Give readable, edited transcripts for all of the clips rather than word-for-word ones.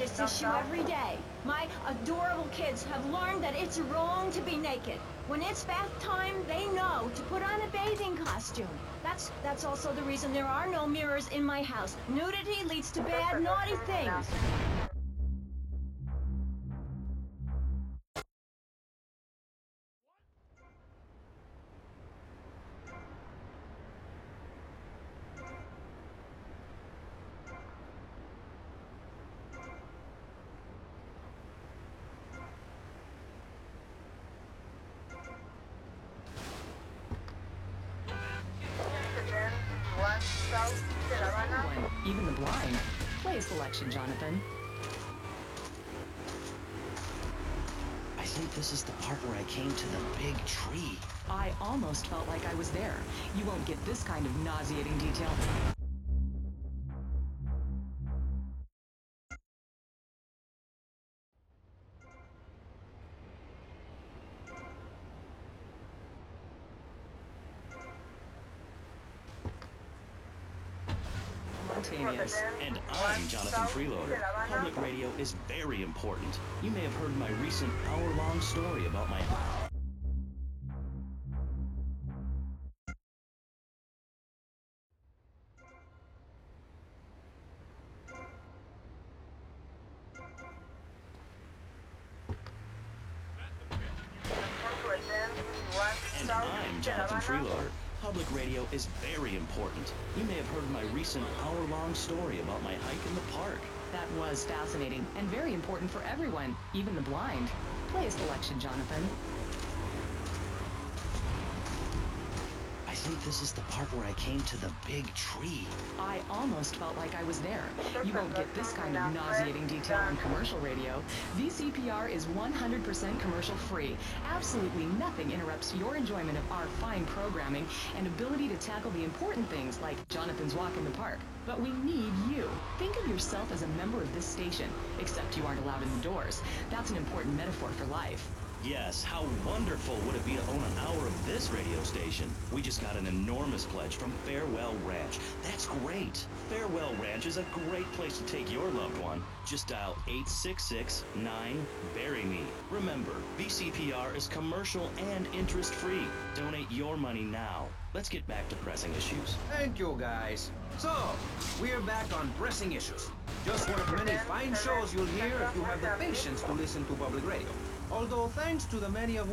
this issue every day. My adorable kids have learned that it's wrong to be naked. When it's bath time, they know to put on a bathing costume. That's also the reason there are no mirrors in my house. Nudity leads to bad, naughty things. Everyone, even the blind. Play a selection, Jonathan. I think this is the part where I came to the big tree. I almost felt like I was there. You won't get this kind of nauseating detail. Spontaneous. And I'm Jonathan Freeloader. Public radio is very important. You may have heard my recent hour-long story about my... And I'm Jonathan Freeloader. Public radio is very important. You may have heard my recent hour-long story about my hike in the park. That was fascinating and very important for everyone, even the blind. Play a selection, Jonathan. I think this is the part where I came to the big tree. I almost felt like I was there. You won't get this kind of nauseating detail on commercial radio. VCPR is 100% commercial free. Absolutely nothing interrupts your enjoyment of our fine programming and ability to tackle the important things like Jonathan's walk in the park. But we need you. Think of yourself as a member of this station, except you aren't allowed in the doors. That's an important metaphor for life. Yes, how wonderful would it be to own an hour of this radio station? We just got an enormous pledge from Farewell Ranch. That's great. Farewell Ranch is a great place to take your loved one. Just dial 866-9-BURY-ME. Remember, VCPR is commercial and interest-free. Donate your money now. Let's get back to pressing issues. Thank you, guys. So, we're back on pressing issues. Just one of many fine shows you'll hear if you have the patience to listen to public radio. Although thanks to the many of...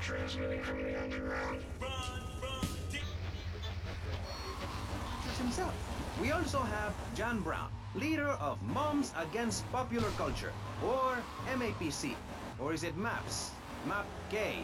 Transmitting from the underground. himself. We also have John Brown, leader of Moms Against Popular Culture, or MAPC. Or is it MAPS? MAP-K?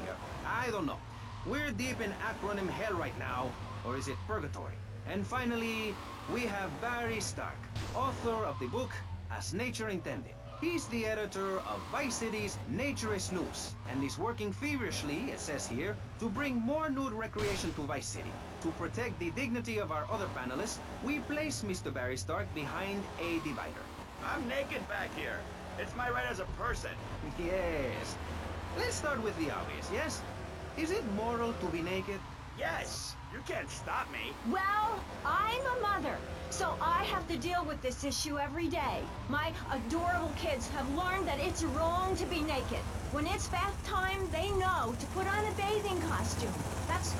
I don't know. We're deep in acronym hell right now, or is it purgatory? And finally, we have Barry Stark, author of the book As Nature Intended. He's the editor of Vice City's Nature is News, and is working feverishly, it says here, to bring more nude recreation to Vice City. To protect the dignity of our other panelists, we place Mr. Barry Stark behind a divider. I'm naked back here. It's my right as a person. Yes. Let's start with the obvious, yes? Is it moral to be naked? Yes. You can't stop me. Well, I'm a mother, so I have to deal with this issue every day. My adorable kids have learned that it's wrong to be naked. When it's bath time, they know to put on a bathing costume.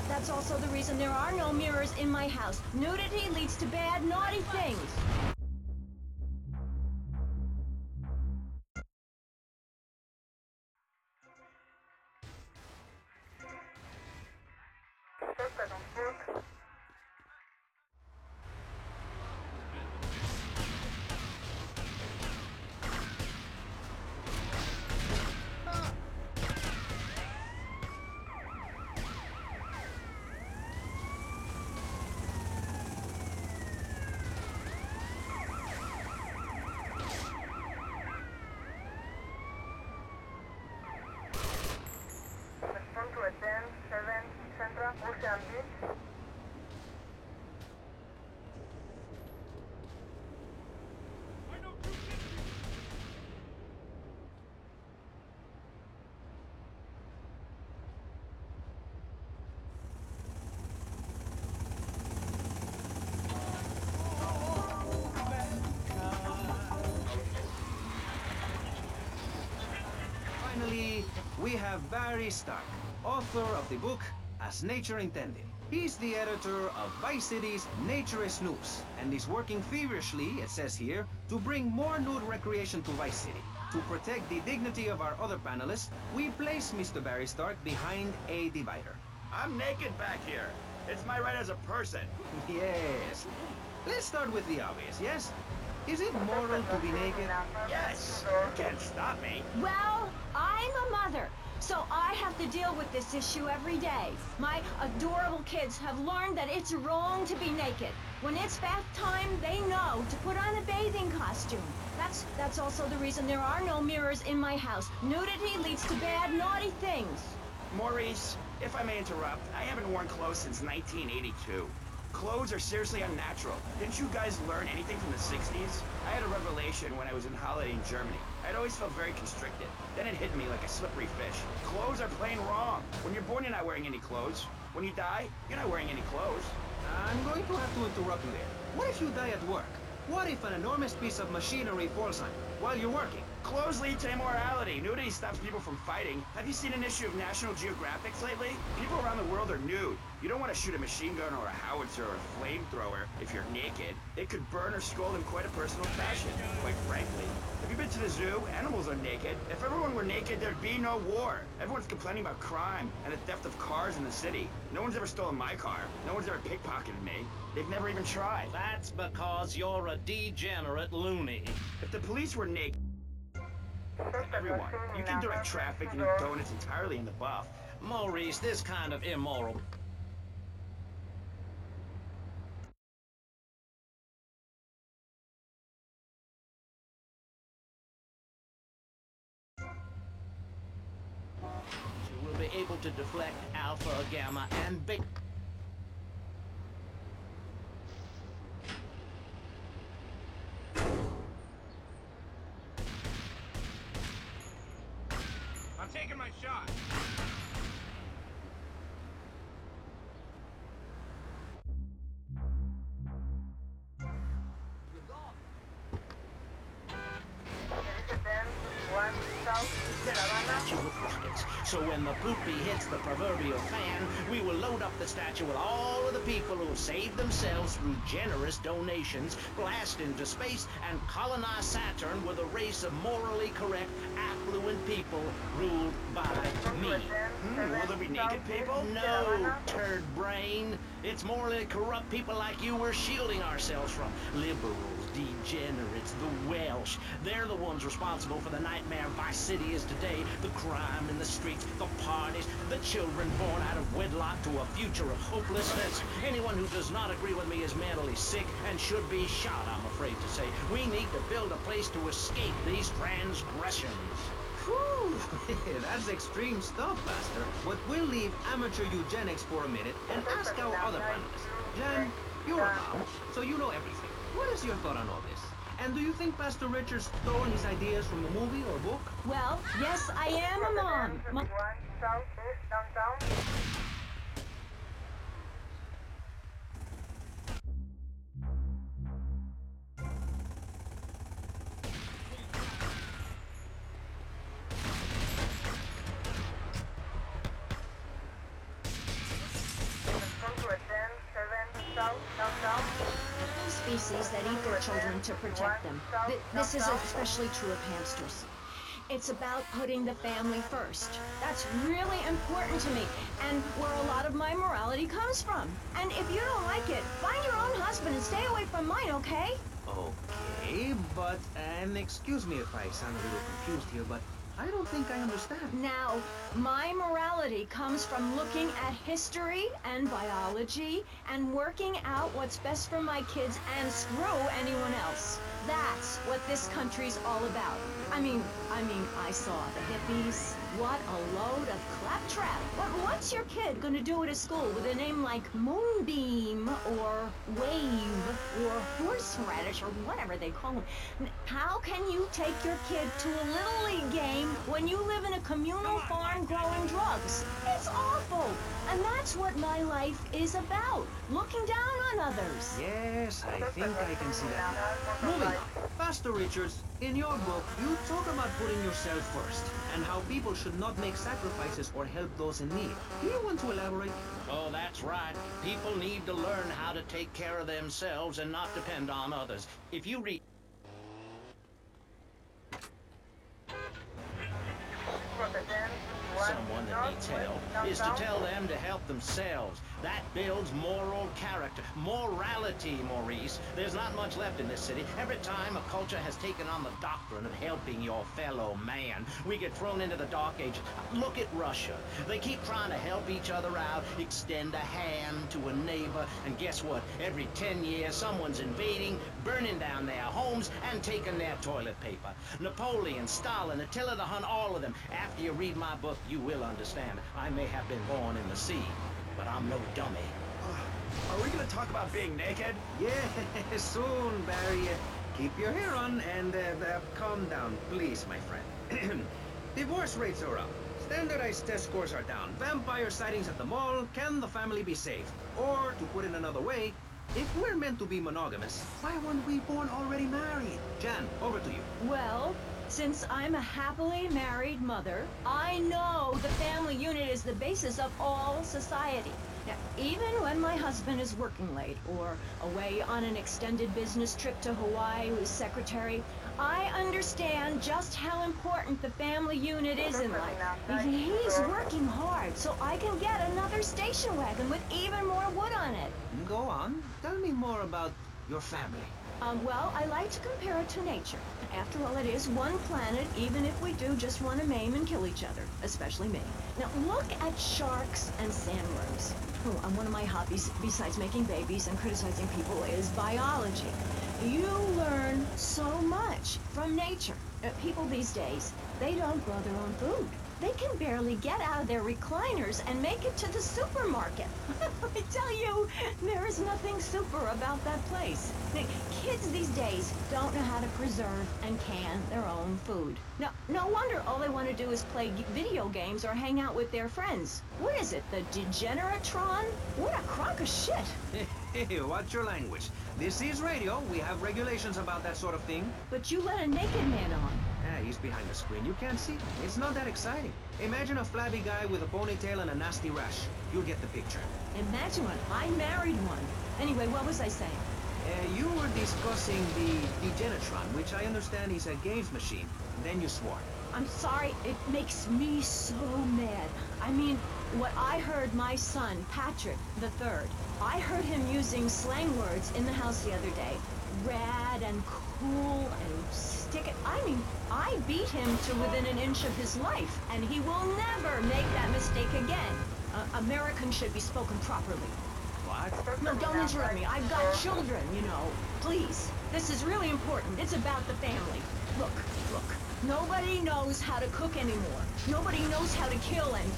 That's also the reason there are no mirrors in my house. Nudity leads to bad, naughty things. finally, we have Barry Stark, author of the book As Nature Intended. He's the editor of Vice City's Nature is Loose, and is working feverishly, it says here, to bring more nude recreation to Vice City. To protect the dignity of our other panelists, we place Mr. Barry Stark behind a divider. I'm naked back here. It's my right as a person. Yes. Let's start with the obvious, yes? Is it moral to be naked? Yes. You can't stop me. Well, I'm a mother, so I have to deal with this issue every day. My adorable kids have learned that it's wrong to be naked. When it's bath time, they know to put on a bathing costume. That's also the reason there are no mirrors in my house. Nudity leads to bad, naughty things. Maurice, if I may interrupt, I haven't worn clothes since 1982. Clothes are seriously unnatural. Didn't you guys learn anything from the 60s? I had a revelation when I was in holiday in Germany. I'd always felt very constricted. Then it hit me like a slippery fish. Clothes are plain wrong. When you're born, you're not wearing any clothes. When you die, you're not wearing any clothes. I'm going to have to interrupt you there. What if you die at work? What if an enormous piece of machinery falls on you while you're working? Clothes lead to immorality. Nudity stops people from fighting. Have you seen an issue of National Geographic lately? People around the world are nude. You don't want to shoot a machine gun or a howitzer or a flamethrower if you're naked. It could burn or scald in quite a personal fashion, quite frankly. Have you been to the zoo? Animals are naked. If everyone were naked, there'd be no war. Everyone's complaining about crime and the theft of cars in the city. No one's ever stolen my car. No one's ever pickpocketed me. They've never even tried. That's because you're a degenerate loony. If the police were naked, everyone, you can direct traffic and eat donuts entirely in the buff. Maurice, this kind of immoral... You will be able to deflect alpha, gamma, and beta. I'm taking my shot. Statue with rockets. So when the poopy hits the proverbial fan, we will load up the statue with all of the people who have saved themselves through generous donations, blast into space, and colonize Saturn with a race of morally correct, affluent people ruled by me. Will there be naked people? No, turd brain. It's morally corrupt people like you we're shielding ourselves from. Liberals, degenerates, the Welsh. They're the ones responsible for the nightmare Vice City is today. The crime in the streets, the parties, the children born out of wedlock to a future of hopelessness. Anyone who does not agree with me is mentally sick and should be shot, I'm afraid to say. We need to build a place to escape these transgressions. Whew, that's extreme stuff, Master. But we'll leave amateur eugenics for a minute and ask our other panelists. Jan, you're a mom, so you know everything. What is your thought on all this? And do you think Pastor Richard stole his ideas from a movie or book? Well, yes, I am a mom. Species that eat their children to protect them. This is especially true of hamsters. It's about putting the family first. That's really important to me, and where a lot of my morality comes from. And if you don't like it, find your own husband and stay away from mine, okay? Okay, but, and excuse me if I sound a little confused here, but I don't think I understand. Now, my morality comes from looking at history and biology and working out what's best for my kids and screw anyone else. That's what this country's all about. I mean, I saw the hippies. What a load of claptrap. What's your kid gonna do at a school with a name like Moonbeam or Wave or Horseradish or whatever they call them? How can you take your kid to a Little League game when you live in a communal farm growing drugs? It's awful. And that's what my life is about. Looking down on others. Yes, I think I can see that. Moving on. Pastor Richards, in your book, you talk about putting yourself first and how people should not make sacrifices or help those in need. Do you want to elaborate? Oh, that's right. People need to learn how to take care of themselves and not depend on others. If you read someone that needs help is to tell them to help themselves. That builds moral character. Morality, Maurice. There's not much left in this city. Every time a culture has taken on the doctrine of helping your fellow man, we get thrown into the dark ages. Look at Russia. They keep trying to help each other out, extend a hand to a neighbor, and guess what? Every 10 years, someone's invading, burning down their homes, and taking their toilet paper. Napoleon, Stalin, Attila the Hun, all of them. After you read my book, you will understand. I may have been born in the sea, but I'm no dummy. Are we gonna talk about being naked? Yeah, soon, Barry. Keep your hair on and calm down, please, my friend. Divorce rates are up. Standardized test scores are down. Vampire sightings at the mall. Can the family be saved? Or, to put it another way, if we're meant to be monogamous, why weren't we born already married? Jan, over to you. Well, since I'm a happily married mother, I know the family unit is the basis of all society. Now, even when my husband is working late or away on an extended business trip to Hawaii with his secretary, I understand just how important the family unit is in life. He's working hard so I can get another station wagon with even more wood on it. Go on. Tell me more about your family. Well, I like to compare it to nature. After all, it is one planet, even if we do just want to maim and kill each other, especially me. Now, look at sharks and sandworms. Oh, and one of my hobbies, besides making babies and criticizing people, is biology. You learn so much from nature. People these days, they don't grow their own food. They can barely get out of their recliners and make it to the supermarket. I tell you, there is nothing super about that place. Kids these days don't know how to preserve and can their own food. No wonder all they want to do is play video games or hang out with their friends. What is it, the Degeneratron? What a crock of shit. Hey, watch your language. This is radio. We have regulations about that sort of thing. But you let a naked man on. Yeah, he's behind the screen. You can't see him. It's not that exciting. Imagine a flabby guy with a ponytail and a nasty rash. You'll get the picture. Imagine one. I married one. Anyway, what was I saying? You were discussing the Degenatron, which I understand is a games machine. Then you swore. I'm sorry, it makes me so mad. I mean, what I heard my son, Patrick III, I heard him using slang words in the house the other day. Rad and cool and stick it. I mean, I beat him to within an inch of his life, and he will never make that mistake again. Americans should be spoken properly. What? No, don't interrupt me. I've got children, you know. Please. This is really important. It's about the family. Look. Nobody knows how to cook anymore. Nobody knows how to kill and...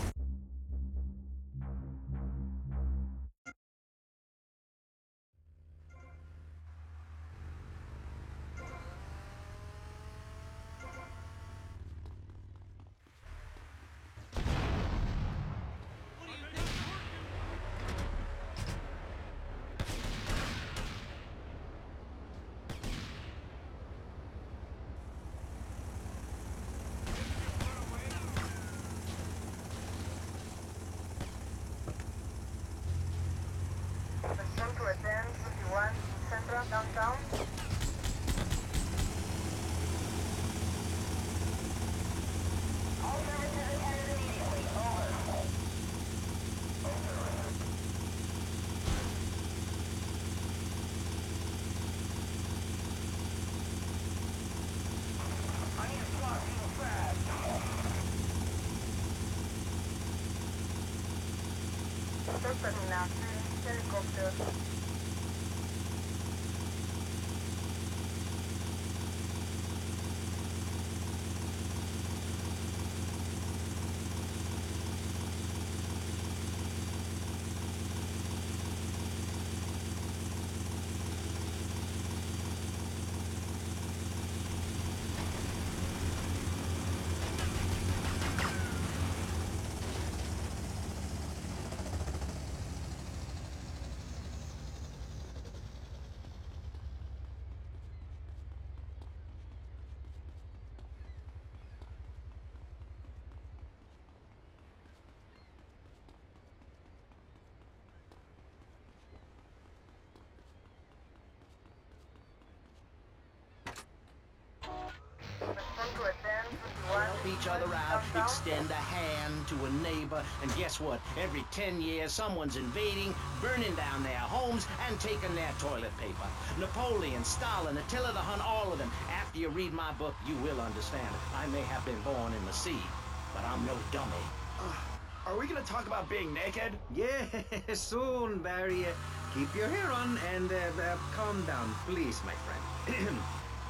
Central downtown. All services attended immediately. Over. I need a squad people fast. Termination, helicopter. each other out, extend a hand to a neighbor, and guess what? Every 10 years, someone's invading, burning down their homes, and taking their toilet paper. Napoleon, Stalin, Attila the Hun, all of them. After you read my book, you will understand. I may have been born in the sea, but I'm no dummy. Are we gonna talk about being naked? Yeah, soon, Barry. Keep your hair on and calm down, please, my friend.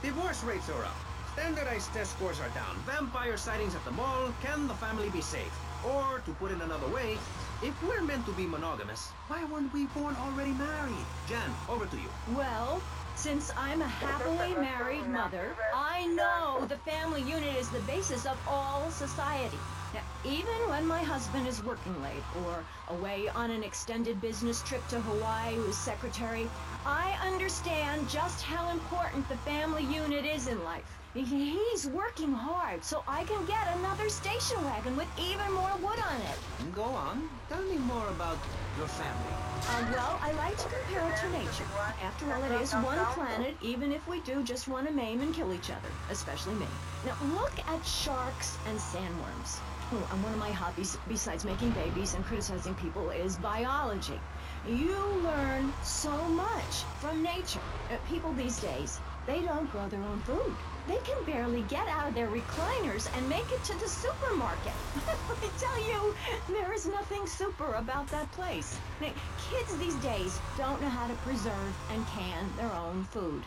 Divorce rates are up. Standardized test scores are down. Vampire sightings at the mall. Can the family be safe? Or, to put it another way, if we're meant to be monogamous, why weren't we born already married? Jan, over to you. Well, since I'm a happily married mother, I know the family unit is the basis of all society. Now, even when my husband is working late or away on an extended business trip to Hawaii with his secretary, I understand just how important the family unit is in life. He's working hard so I can get another station wagon with even more wood on it. Go on. Tell me more about your family. Well, I like to compare it to nature. After all, it is one planet, even if we do just want to maim and kill each other, especially me. Now, look at sharks and sandworms. And one of my hobbies, besides making babies and criticizing people, is biology. You learn so much from nature. People these days, they don't grow their own food. They can barely get out of their recliners and make it to the supermarket. I tell you, there is nothing super about that place. Kids these days don't know how to preserve and can their own food.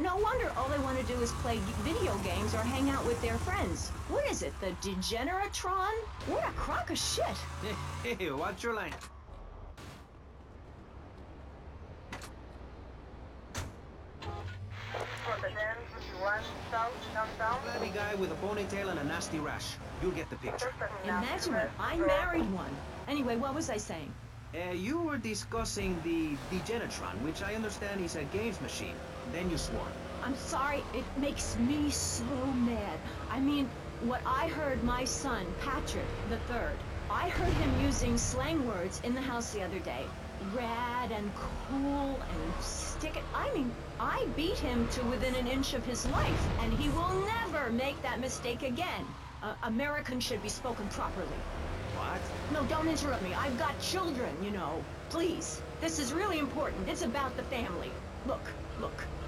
No wonder all they want to do is play video games or hang out with their friends. What is it, the Degeneratron? What a crock of shit. Hey, watch your line. Flabby guy with a ponytail and a nasty rash. You'll get the picture. Imagine it. I married one. Anyway, what was I saying? You were discussing the Degenetron, which I understand is a games machine. Then you swore. I'm sorry, it makes me so mad. I mean, what I heard my son, Patrick the Third, I heard him using slang words in the house the other day. Rad and cool and stick it. I mean, I beat him to within an inch of his life, and he will never make that mistake again. American should be spoken properly. What? No, don't interrupt me. I've got children, you know. Please. This is really important. It's about the family. Look.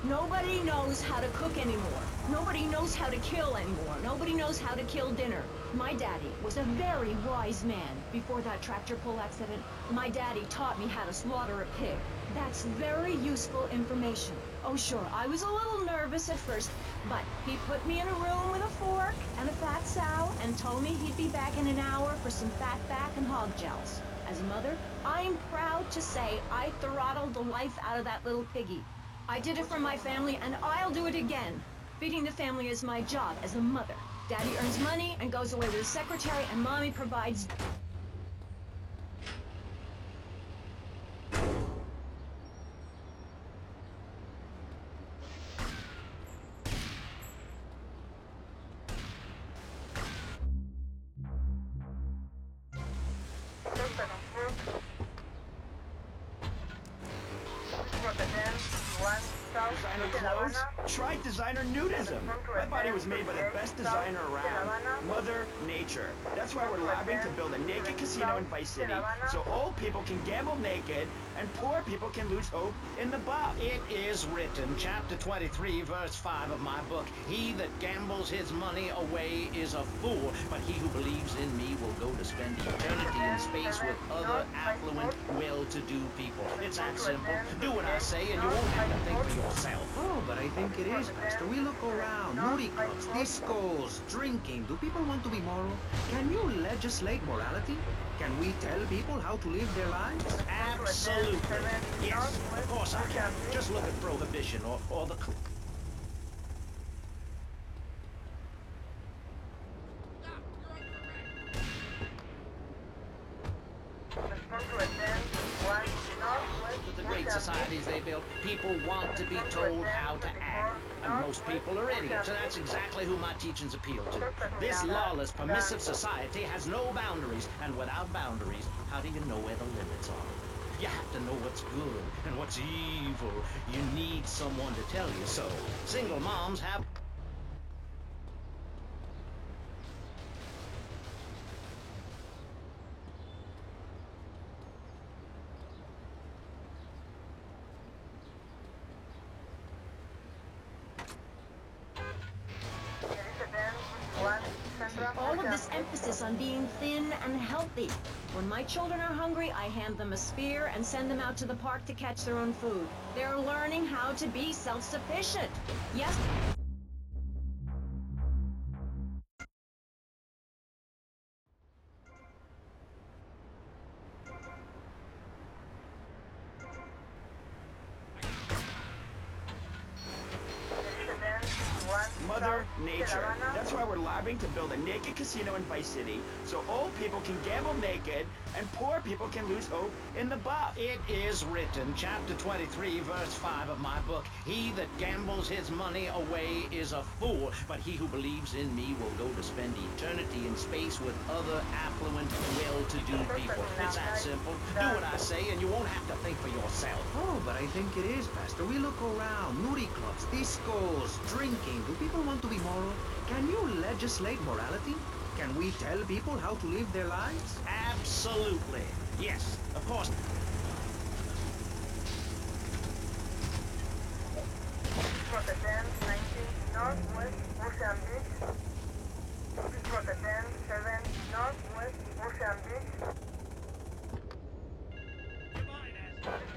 Nobody knows how to cook anymore. Nobody knows how to kill anymore. Nobody knows how to kill dinner. My daddy was a very wise man. Before that tractor pull accident, my daddy taught me how to slaughter a pig. That's very useful information. Oh, sure, I was a little nervous at first, but he put me in a room with a fork and a fat sow and told me he'd be back in an hour for some fat back and hog gels. As a mother, I'm proud to say I throttled the life out of that little piggy. I did it for my family, and I'll do it again. Feeding the family is my job as a mother. Daddy earns money and goes away with his secretary, and Mommy provides... Designer clothes? Try designer nudism. My body was made by the best designer around, Mother Nature. That's why we're lobbying to build a naked casino in Vice City, so old people can gamble naked and poor people can lose hope in the buff. It is written, chapter 23, verse 5 of my book, he that gambles his money away is a fool, but he who believes in me will go to spend eternity in space with other affluent, well-to-do people. It's that simple. Do what I say and you won't have to think for yourself. Oh, but I think it is, Master. We look around. Moody clubs, discos, drinking. Do people want to be moral? Can you legislate morality? Can we tell people how to live their lives? Absolutely. Yes, of course I can. Just look at prohibition or the... The great societies they built, people want to be told how to act. And most people are idiots, and that's exactly who my teachings appeal to. This lawless, permissive society has no boundaries, and without boundaries, how do you know where the limits are? You have to know what's good and what's evil. You need someone to tell you so. Single moms have... All of this emphasis on being thin and healthy. When my children are hungry, I hand them a spear and send them out to the park to catch their own food. They're learning how to be self-sufficient. Yes. Mother Nature. That's why we're lobbying to build a naked casino in Vice City, so old people can gamble naked and poor people can lose hope in the buff. It is written, chapter 23, verse 5 of my book, "He that gambles his money away is a fool, but he who believes in me will go to spend eternity in space with other affluent, well-to-do people." It's that simple. Do what I say and you won't have to think for yourself. Oh, but I think it is, Pastor. We look around. Nudie clubs, discos, drinking. Do people want to be moral? Can you legislate morality? Can we tell people how to live their lives? Absolutely. Yes, of course. Rotterdam 19 Northwest Ocean Beach. Rotterdam 7 Northwest Ocean Beach.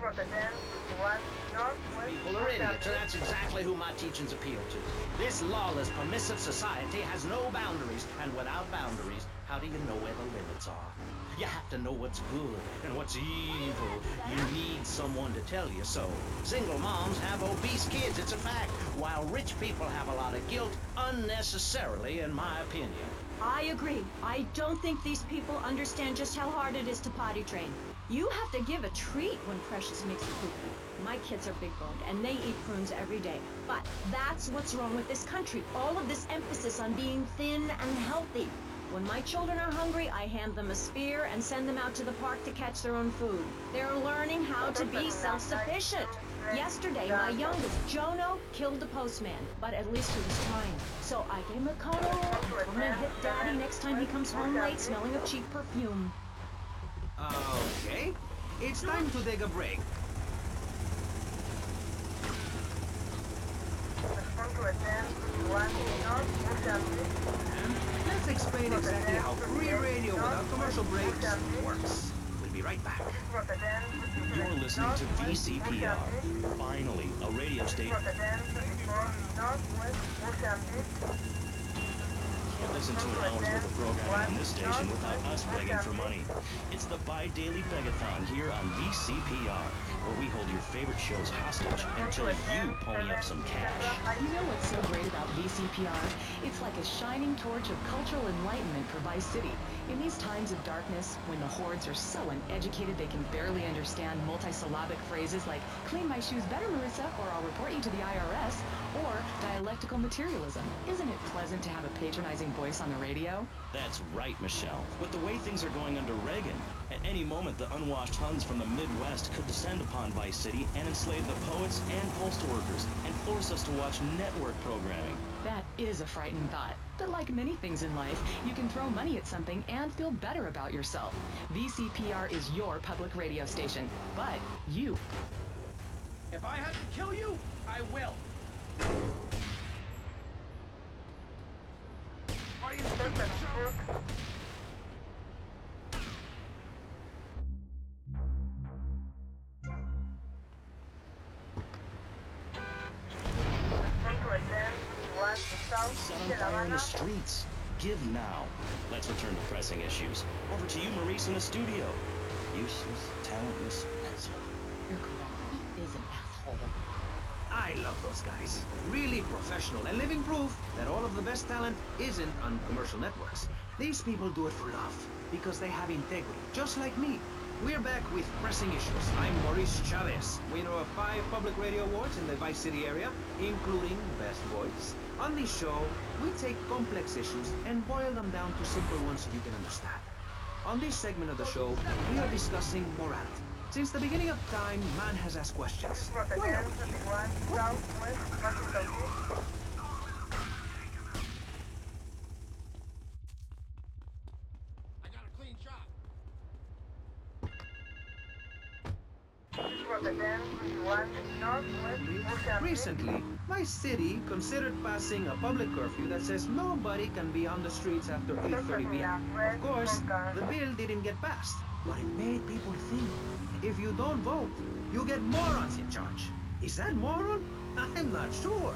Rotterdam 1 Northwest People are idiots, and that's exactly who my teachings appeal to. This lawless, permissive society has no boundaries, and without boundaries, how do you know where the limits are? You have to know what's good and what's evil. You need someone to tell you so. Single moms have obese kids, it's a fact, while rich people have a lot of guilt unnecessarily, in my opinion. I agree. I don't think these people understand just how hard it is to potty train. You have to give a treat when Precious makes a poopy. My kids are big boned and they eat prunes every day. But that's what's wrong with this country. All of this emphasis on being thin and healthy. When my children are hungry, I hand them a spear and send them out to the park to catch their own food. They're learning how to be self-sufficient. Yesterday, my youngest, Jono, killed the postman, but at least he was trying. So I gave him a cuddle. I'm gonna hit Daddy next time he comes home late smelling of cheap perfume. Okay. It's time to take a break. Let's explain exactly how free radio without commercial breaks works. We'll be right back. You're listening to VCPR. Finally, a radio station. Can't listen to an hour's worth of programming on this station without us begging for money. It's the bi-daily begathon here on VCPR, where we hold your favorite shows hostage until you pony up some cash. You know what's so great about VCPR? It's like a shining torch of cultural enlightenment for Vice City. In these times of darkness, when the hordes are so uneducated they can barely understand multisyllabic phrases like, "Clean my shoes better, Marissa," or "I'll report you to the IRS," or dialectical materialism. Isn't it pleasant to have a patronizing voice on the radio? That's right, Michelle. With the way things are going under Reagan, at any moment the unwashed Huns from the Midwest could descend upon Vice City and enslave the poets and postal workers and force us to watch network programming. That is a frightening thought. But like many things in life, you can throw money at something and feel better about yourself. VCPR is your public radio station, but you. If I have to kill you, I will. Are you stupid, sir? Set on fire in the streets. Give now. Let's return to pressing issues. Over to you, Maurice, in the studio. Useless, talentless asshole. You're correct. He is an asshole. I love those guys. Really professional and living proof that all of the best talent isn't on commercial networks. These people do it for love, because they have integrity, just like me. We're back with Pressing Issues. I'm Maurice Chavez, winner of 5 public radio awards in the Vice City area, including Best Voice. On this show, we take complex issues and boil them down to simple ones you can understand. On this segment of the show, we are discussing morality. Since the beginning of time, man has asked questions. Why are we here? I got a clean shot. Recently, My city considered passing a public curfew that says nobody can be on the streets after 8:30 p.m. Of course, the bill didn't get passed, but it made people think. If you don't vote, you get morons in charge. Is that moron? I'm not sure.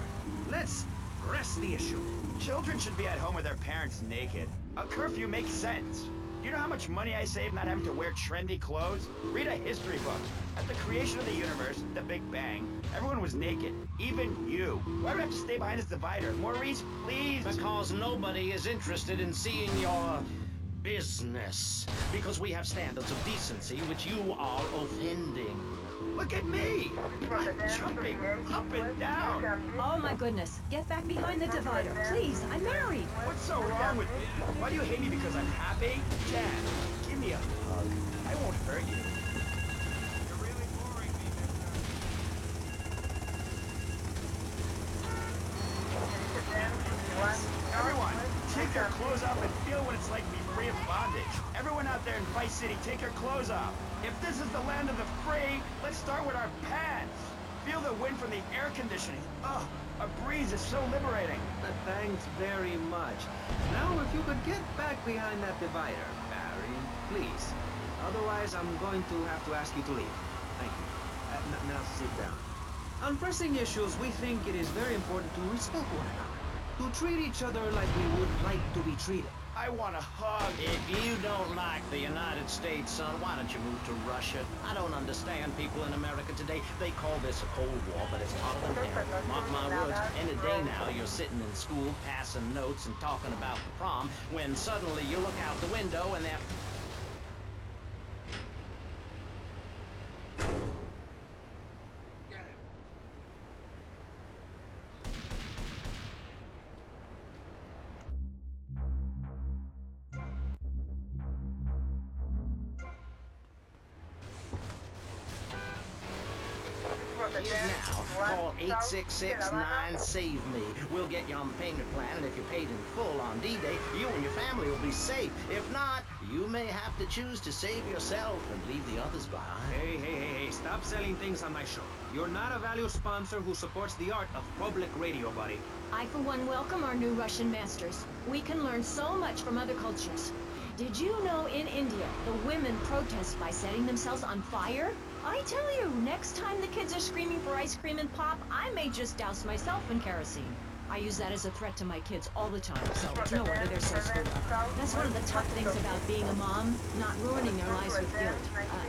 Let's press the issue. Children should be at home with their parents naked. A curfew makes sense. You know how much money I save not having to wear trendy clothes? Read a history book. At the creation of the universe, the Big Bang, everyone was naked. Even you. Why do I have to stay behind this divider? Maurice, please. Because nobody is interested in seeing your business. Because we have standards of decency which you are offending. Look at me! I'm jumping up and down. Oh my goodness. Get back behind the divider. Please, I'm married. What's so wrong with me? Why do you hate me because I'm happy? Jan, give me a hug. I won't hurt you. You're really boring me, Everyone, take your clothes off and feel what it's like to be free of bondage. Everyone out there in Vice City, take your clothes off. If this is the land of the free, let's start with our pants. Feel the wind from the air conditioning. Oh, a breeze is so liberating. Thanks very much. Now, if you could get back behind that divider, Barry, please. Otherwise, I'm going to have to ask you to leave. Thank you. Now sit down. On pressing issues, we think it is very important to respect one another. To treat each other like we would like to be treated. I want a hug. If you don't like the United States, son, why don't you move to Russia? I don't understand people in America today. They call this a Cold War, but it's hotter than hell. Mark my words, any day now you're sitting in school passing notes and talking about the prom, when suddenly you look out the window and they're... Now, call 866-9-SAVE-ME. We'll get you on the payment plan, and if you're paid in full on D-Day, you and your family will be safe. If not, you may have to choose to save yourself and leave the others behind. Hey, stop selling things on my show. You're not a value sponsor who supports the art of public radio, buddy. I, for one, welcome our new Russian masters. We can learn so much from other cultures. Did you know in India, the women protest by setting themselves on fire? I tell you, next time the kids are screaming for ice cream and pop, I may just douse myself in kerosene. I use that as a threat to my kids all the time, so it's no wonder they're so screwed up. That's one of the tough things about being a mom, not ruining their lives with guilt.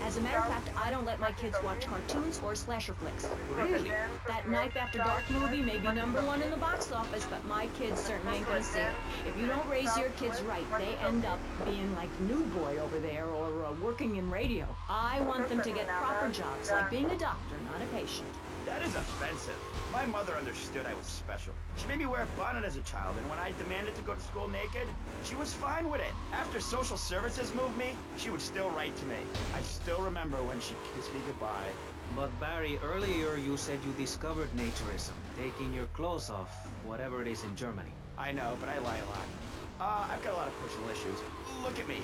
As a matter of fact, I don't let my kids watch cartoons or slasher flicks. Really? That Knife After Dark movie may be #1 in the box office, but my kids certainly ain't gonna see it. If you don't raise your kids right, they end up being like New Boy over there or working in radio. I want them to get proper jobs, like being a doctor, not a patient. That is offensive. My mother understood I was special. She made me wear a bonnet as a child, and when I demanded to go to school naked, she was fine with it. After social services moved me, she would still write to me. I still remember when she kissed me goodbye. But Barry, earlier you said you discovered naturism, taking your clothes off, whatever it is in Germany. I know, but I lie a lot. I've got a lot of personal issues. Look at me.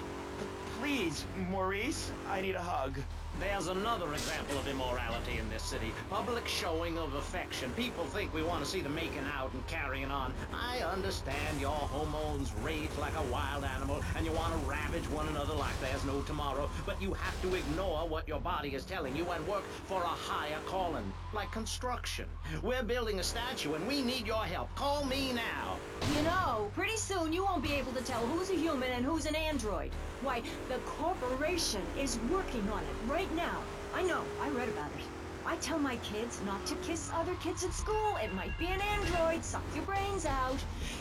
Please, Maurice, I need a hug. There's another example of immorality in this city. Public showing of affection. People think we want to see them making out and carrying on. I understand your hormones rage like a wild animal and you want to ravage one another like there's no tomorrow, but you have to ignore what your body is telling you and work for a higher calling, like construction. We're building a statue and we need your help. Call me now. You know, pretty soon you won't be able to tell who's a human and who's an android. Why, the corporation is working on it right now. I know, I read about it. I tell my kids not to kiss other kids at school. It might be an android, suck your brains out.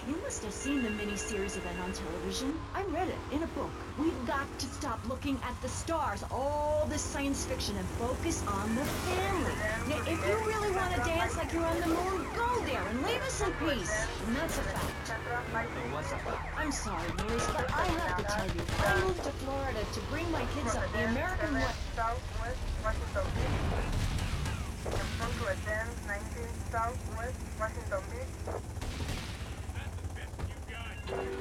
You must have seen the mini-series event on television. I read it in a book. We've got to stop looking at the stars, all this science fiction, and focus on the family. Now, if you really want to dance like you're on the moon, go there and leave us in peace. And that's a fact. What's a fact? I'm sorry, Maurice, but I have to tell you, I moved to Florida to bring my kids up the American way. Southwest Washington Beach. From to attend 19 Southwest Washington Beach.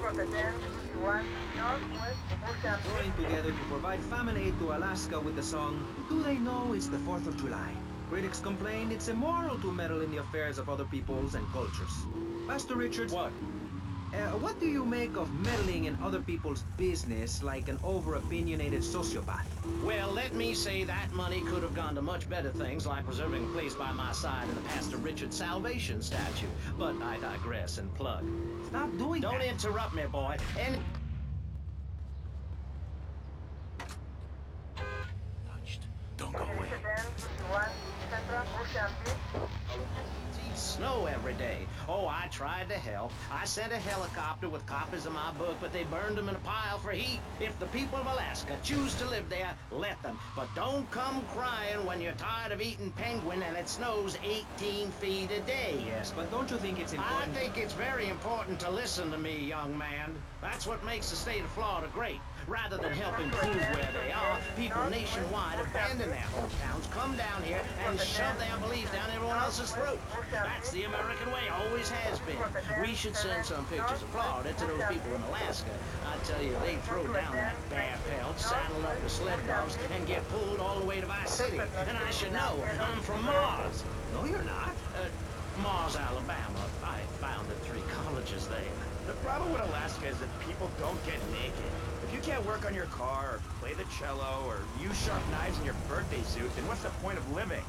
From attend 1 Northwest Ocean Join together to provide famine aid to Alaska with the song, Do They Know It's the 4th of July? Critics complain it's immoral to meddle in the affairs of other peoples and cultures. Pastor Richards, What? What do you make of meddling in other people's business like an over-opinionated sociopath? Well, let me say that money could have gone to much better things, like preserving a place by my side in the Pastor Richard Salvation statue. But I digress and plug. Stop doing that. Don't interrupt me, boy. And Don't go away. Then 51 Central Ocean Beach. snow every day. Oh, I tried to help. I sent a helicopter with copies of my book, but they burned them in a pile for heat. If the people of Alaska choose to live there, let them. But don't come crying when you're tired of eating penguin and it snows 18 feet a day. Yes, but don't you think it's I important? think it's very important to listen to me, young man. That's what makes the state of Florida great. Rather than helping prove where they are, people nationwide abandon their hometowns, come down here, and shove their beliefs down everyone else's throat. That's the American way, always has been. We should send some pictures of Florida to those people in Alaska. I tell you, they throw down that bear pelt, saddle up the sled dogs, and get pulled all the way to Vice City. And I should know, I'm from Mars. No, you're not. Mars, Alabama. I founded 3 colleges there. The problem with Alaska is that people don't get naked. If you can't work on your car, or play the cello, or use sharp knives in your birthday suit, then what's the point of living?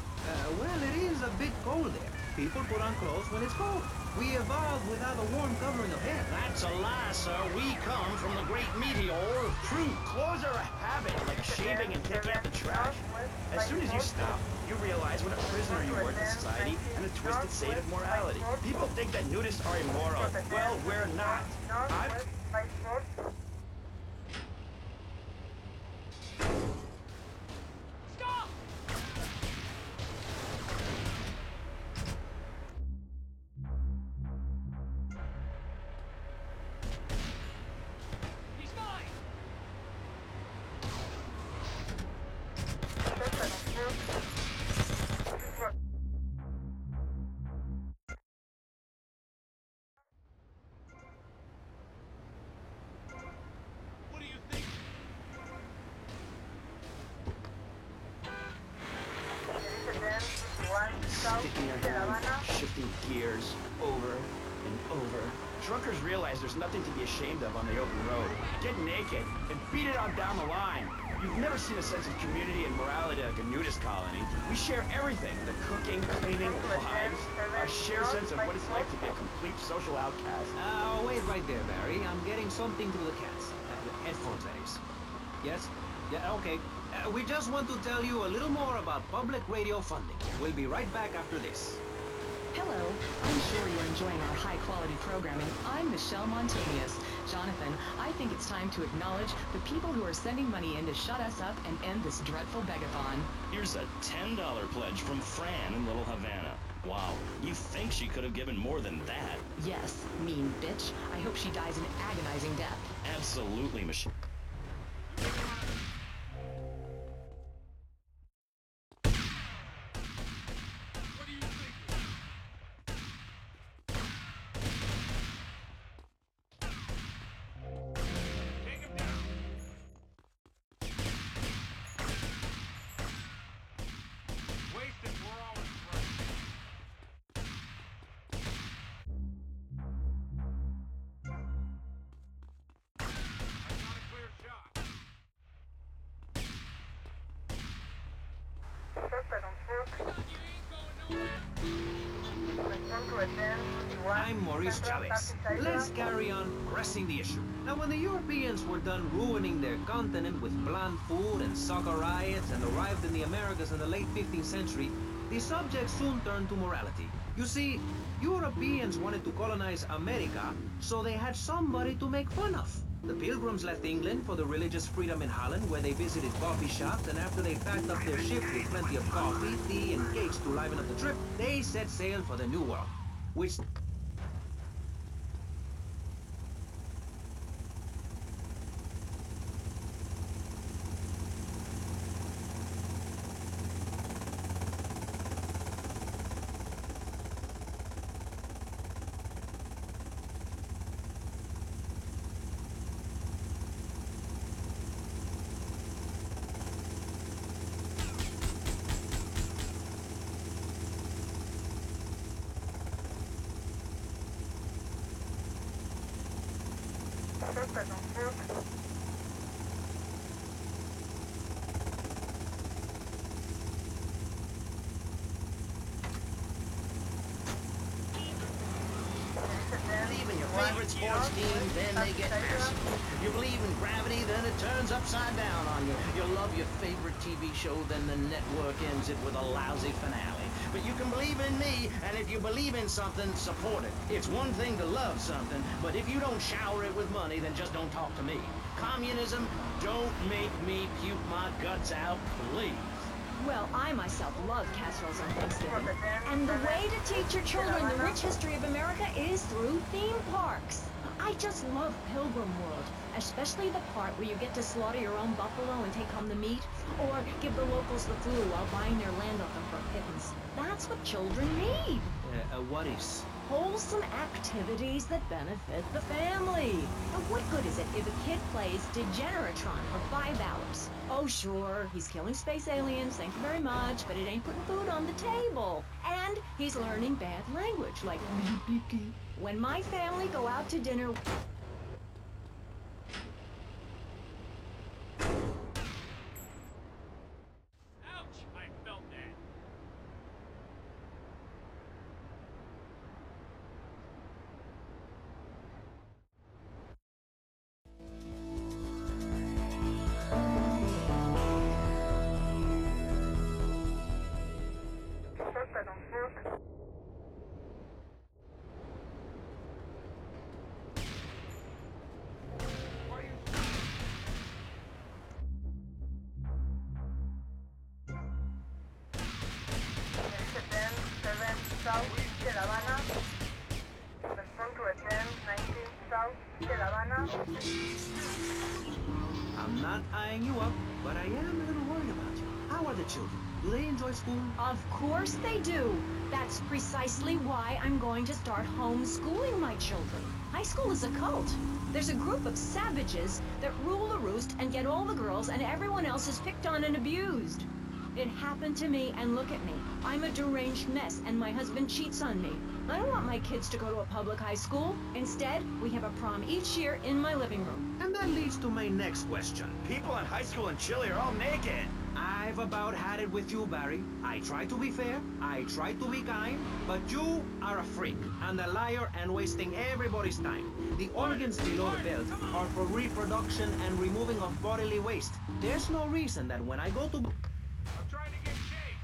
Well, it is a bit cold there. People put on clothes when it's cold. We evolved without a warm covering of hair. That's a lie, sir. We come from the great meteor of truth. Clothes are a habit, like shaving and taking out the trash. As soon as you stop, you realize what a prisoner you were to society and a twisted state of morality. People think that nudists are immoral. Well, we're not. Sticking your hand, shifting gears over and over. Truckers realize there's nothing to be ashamed of on the open road. Get naked and beat it on down the line. You've never seen a sense of community and morality like a nudist colony. We share everything. The cooking, cleaning, wives. A shared sense of what it's like to be a complete social outcast. Wait right there, Barry. I'm getting something through the cats. Headphones, that is. Yes? Yeah, okay. We just want to tell you a little more about public radio funding. We'll be right back after this. Hello. I'm sure you're enjoying our high-quality programming. I'm Michelle Montanius. Jonathan, I think it's time to acknowledge the people who are sending money in to shut us up and end this dreadful begathon. Here's a $10 pledge from Fran in Little Havana. Wow, you think she could have given more than that? Yes, mean bitch. I hope she dies an agonizing death. Absolutely, Michelle. I'm Maurice Chavez. Let's carry on pressing the issue. Now, when the Europeans were done ruining their continent with bland food and soccer riots and arrived in the Americas in the late 15th century, the subject soon turned to morality. You see, Europeans wanted to colonize America, so they had somebody to make fun of. The Pilgrims left England for the religious freedom in Holland, where they visited coffee shops, and after they packed up their ship with plenty of coffee, tea, and cakes to liven up the trip, they set sail for the New World, which... steam, then they get massive. If you believe in gravity, then it turns upside down on you. You love your favorite TV show, then the network ends it with a lousy finale. But you can believe in me, and if you believe in something, support it. It's one thing to love something, but if you don't shower it with money, then just don't talk to me. Communism, don't make me puke my guts out, please. Well, I myself love casseroles on Thanksgiving. And the way to teach your children the rich history of America is through theme parks. I just love Pilgrim World, especially the part where you get to slaughter your own buffalo and take home the meat, or give the locals the flu while buying their land off them for pittance. That's what children need. What is? Wholesome activities that benefit the family. And what good is it if a kid plays Degeneratron for 5 hours? Oh sure, he's killing space aliens, thank you very much, but it ain't putting food on the table. And he's learning bad language, like when my family go out to dinner... I'm not eyeing you up, but I am a little worried about you. How are the children? Do they enjoy school? Of course they do. That's precisely why I'm going to start homeschooling my children. High school is a cult. There's a group of savages that rule the roost and get all the girls, and everyone else is picked on and abused. It happened to me, and look at me. I'm a deranged mess, and my husband cheats on me. I don't want my kids to go to a public high school. Instead, we have a prom each year in my living room. And that leads to my next question. People in high school in Chile are all naked. I've about had it with you, Barry. I try to be fair, I try to be kind, but you are a freak, and a liar, and wasting everybody's time. The organs below the belt are for reproduction and removing of bodily waste. There's no reason that when I go to... I'm trying to get shape.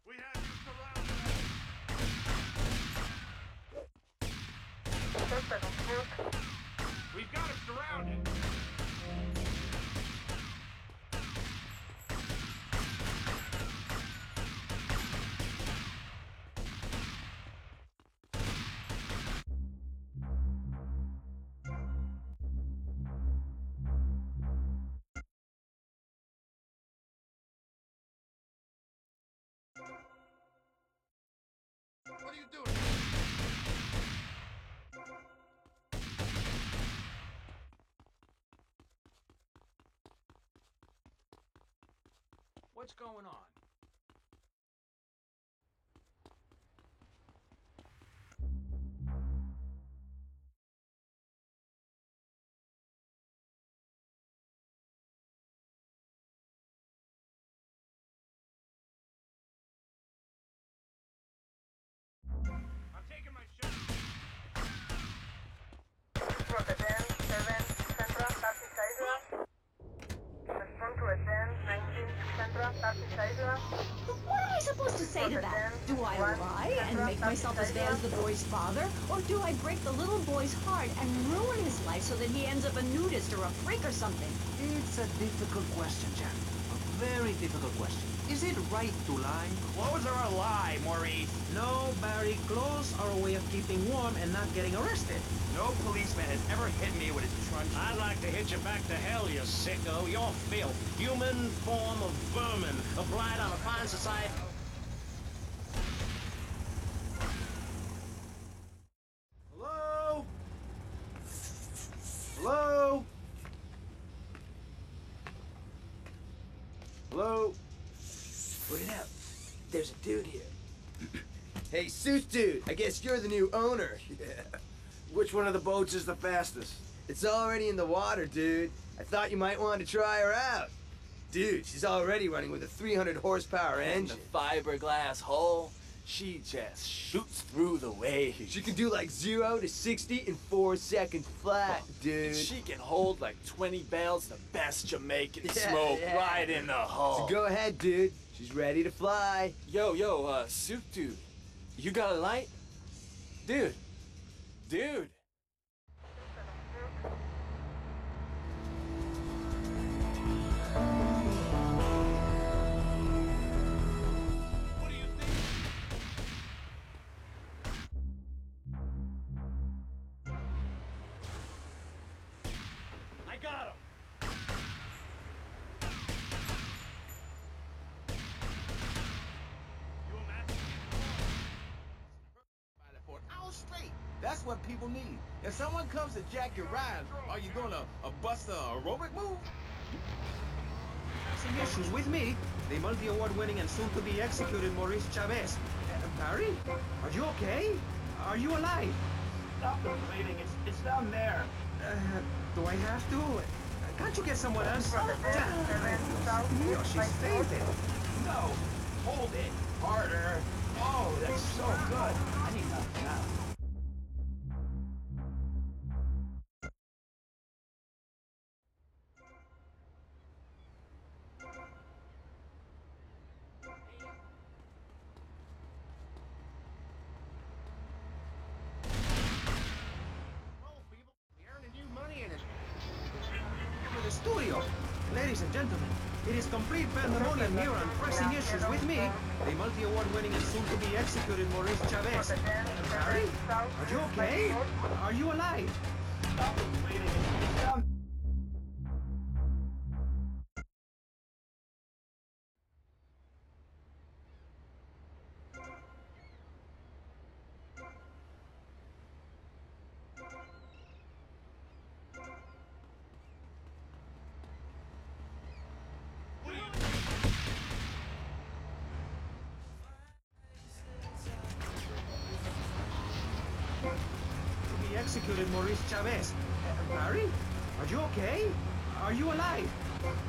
We have you surrounded. We've got it surrounded. What are you doing? What's going on? I'm taking my shot. What am I supposed to say to that? Do I lie and make myself as bad as the boy's father? Or do I break the little boy's heart and ruin his life so that he ends up a nudist or a freak or something? It's a difficult question, Jack. A very difficult question. Is it right to lie? Clothes are a lie, Maurice. No, Barry. Clothes are a way of keeping warm and not getting arrested. No policeman has ever hit me with his truncheon. I'd like to hit you back to hell, you sicko. You're filth. Human form of vermin. A blight on a fine society. Hello? Hello? Hello? Put it out. There's a dude here. Hey, suit dude, I guess you're the new owner. Yeah. Which one of the boats is the fastest? It's already in the water, dude. I thought you might want to try her out. Dude, she's already running with a 300 horsepower engine. The fiberglass hull. She just shoots through the waves. She can do like 0 to 60 in 4 seconds flat, dude. And she can hold like 20 barrels of the best Jamaican Yeah, smoke yeah. right in the hull. So go ahead, dude. She's ready to fly. Yo, suit dude. You got a light? Dude. I got him. For an hour straight. That's what people need. If someone comes to jack your ride, are you gonna bust a aerobic move? Some issues with me. The multi-award winning and soon to be executed Maurice Chavez. Barry, are you okay? Are you alive? Stop the bleeding. It's down there. Do I have to? Can't you get someone else? Damn, she's fainted. No. Hold it. Harder. Oh, that's so good. I need nothing now. To the studio. Ladies and gentlemen, it is complete pandemonium here on Pressing Issues with me, the multi-award winning and soon to be executed Maurice Chavez. Barry, are you okay? Are you alive? Stop the bleeding. It's down. To be executed Maurice Chavez. Barry, are you okay? Are you alive?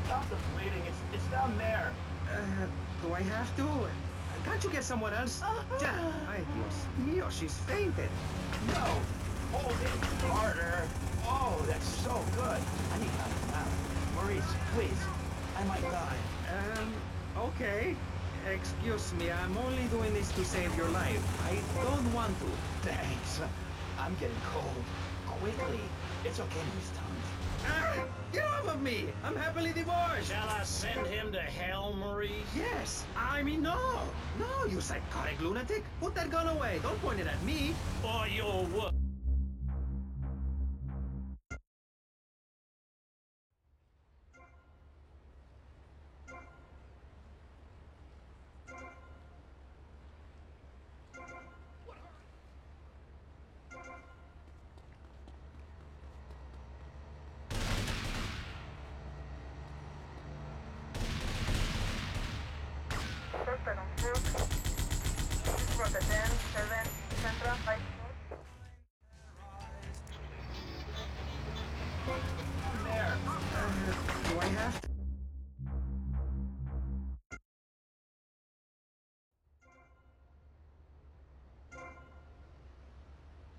Stop the bleeding. It's down there. Do I have to? Can't you get someone else? Damn, ay Dios mío, she's fainted. No. Hold it. Harder. Oh, that's so good. I need nothing now. Maurice, please. I might die. Okay. Excuse me, I'm only doing this to save your life. I don't want to. Thanks. I'm getting cold. Quickly. It's okay, Miss Thomas. Get off of me! I'm happily divorced! Shall I send him to hell, Maurice? Yes! I mean, no! No, you psychotic lunatic! Put that gun away! Don't point it at me! Or your what? There. Do I have to?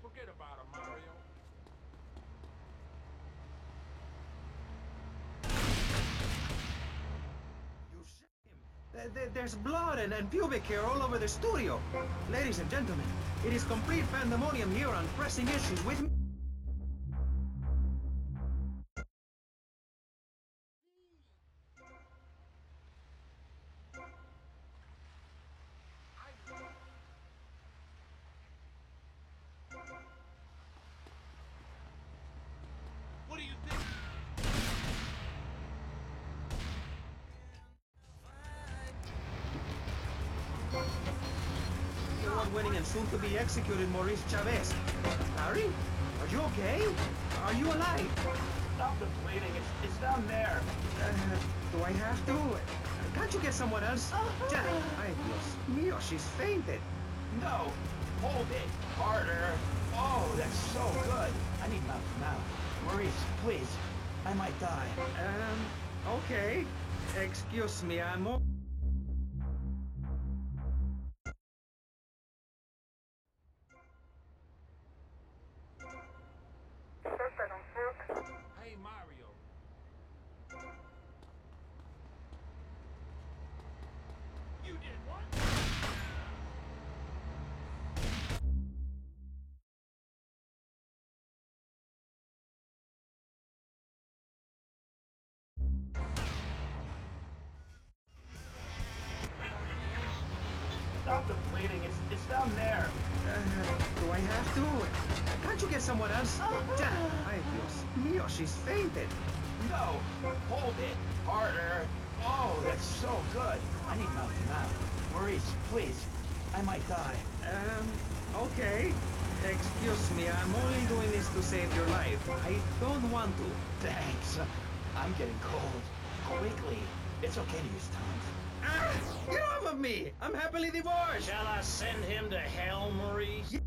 Forget about him, Mario. You shot him. There's blood and pubic hair all over the studio. Ladies and gentlemen, it is complete pandemonium here on Pressing Issues with me. What do you think? Award-winning and soon to be executed Maurice Chavez. Barry, are you okay? Are you alive? Stop the bleeding. It's down there. Do I have to? Can't you get someone else? Damn, ay Dios mío, she's fainted. No. Hold it. Harder. Oh, that's so good. I need nothing now. Maurice, please. I might die. Okay. Excuse me, I'm down there. Do I have to? Can't you get someone else? Damn, ay Dios mío, she's fainted. No, hold it. Harder. Oh, that's so good. I need mouth to mouth. Maurice, please. I might die. Okay. Excuse me, I'm only doing this to save your life. I don't want to. Thanks. I'm getting cold. Quickly. It's okay to use tongues. Ah! Get off of me! I'm happily divorced! Shall I send him to hell, Maurice?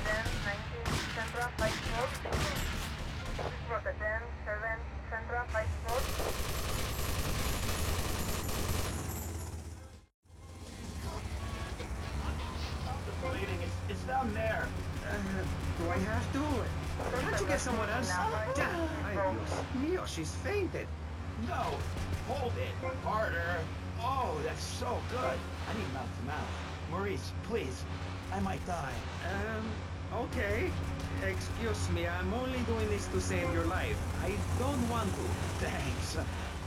Ten, 19, Central, 5 4. This was a 10, 7, Central, 5 4. Stop the bleeding. It's down there. Do I have to? Can't you get someone else? Damn, ay Dios mío, she's fainted. No, hold it. Harder. Oh, that's so good. I need mouth to mouth. Maurice, please. I might die. Okay. Excuse me, I'm only doing this to save your life. I don't want to. Thanks.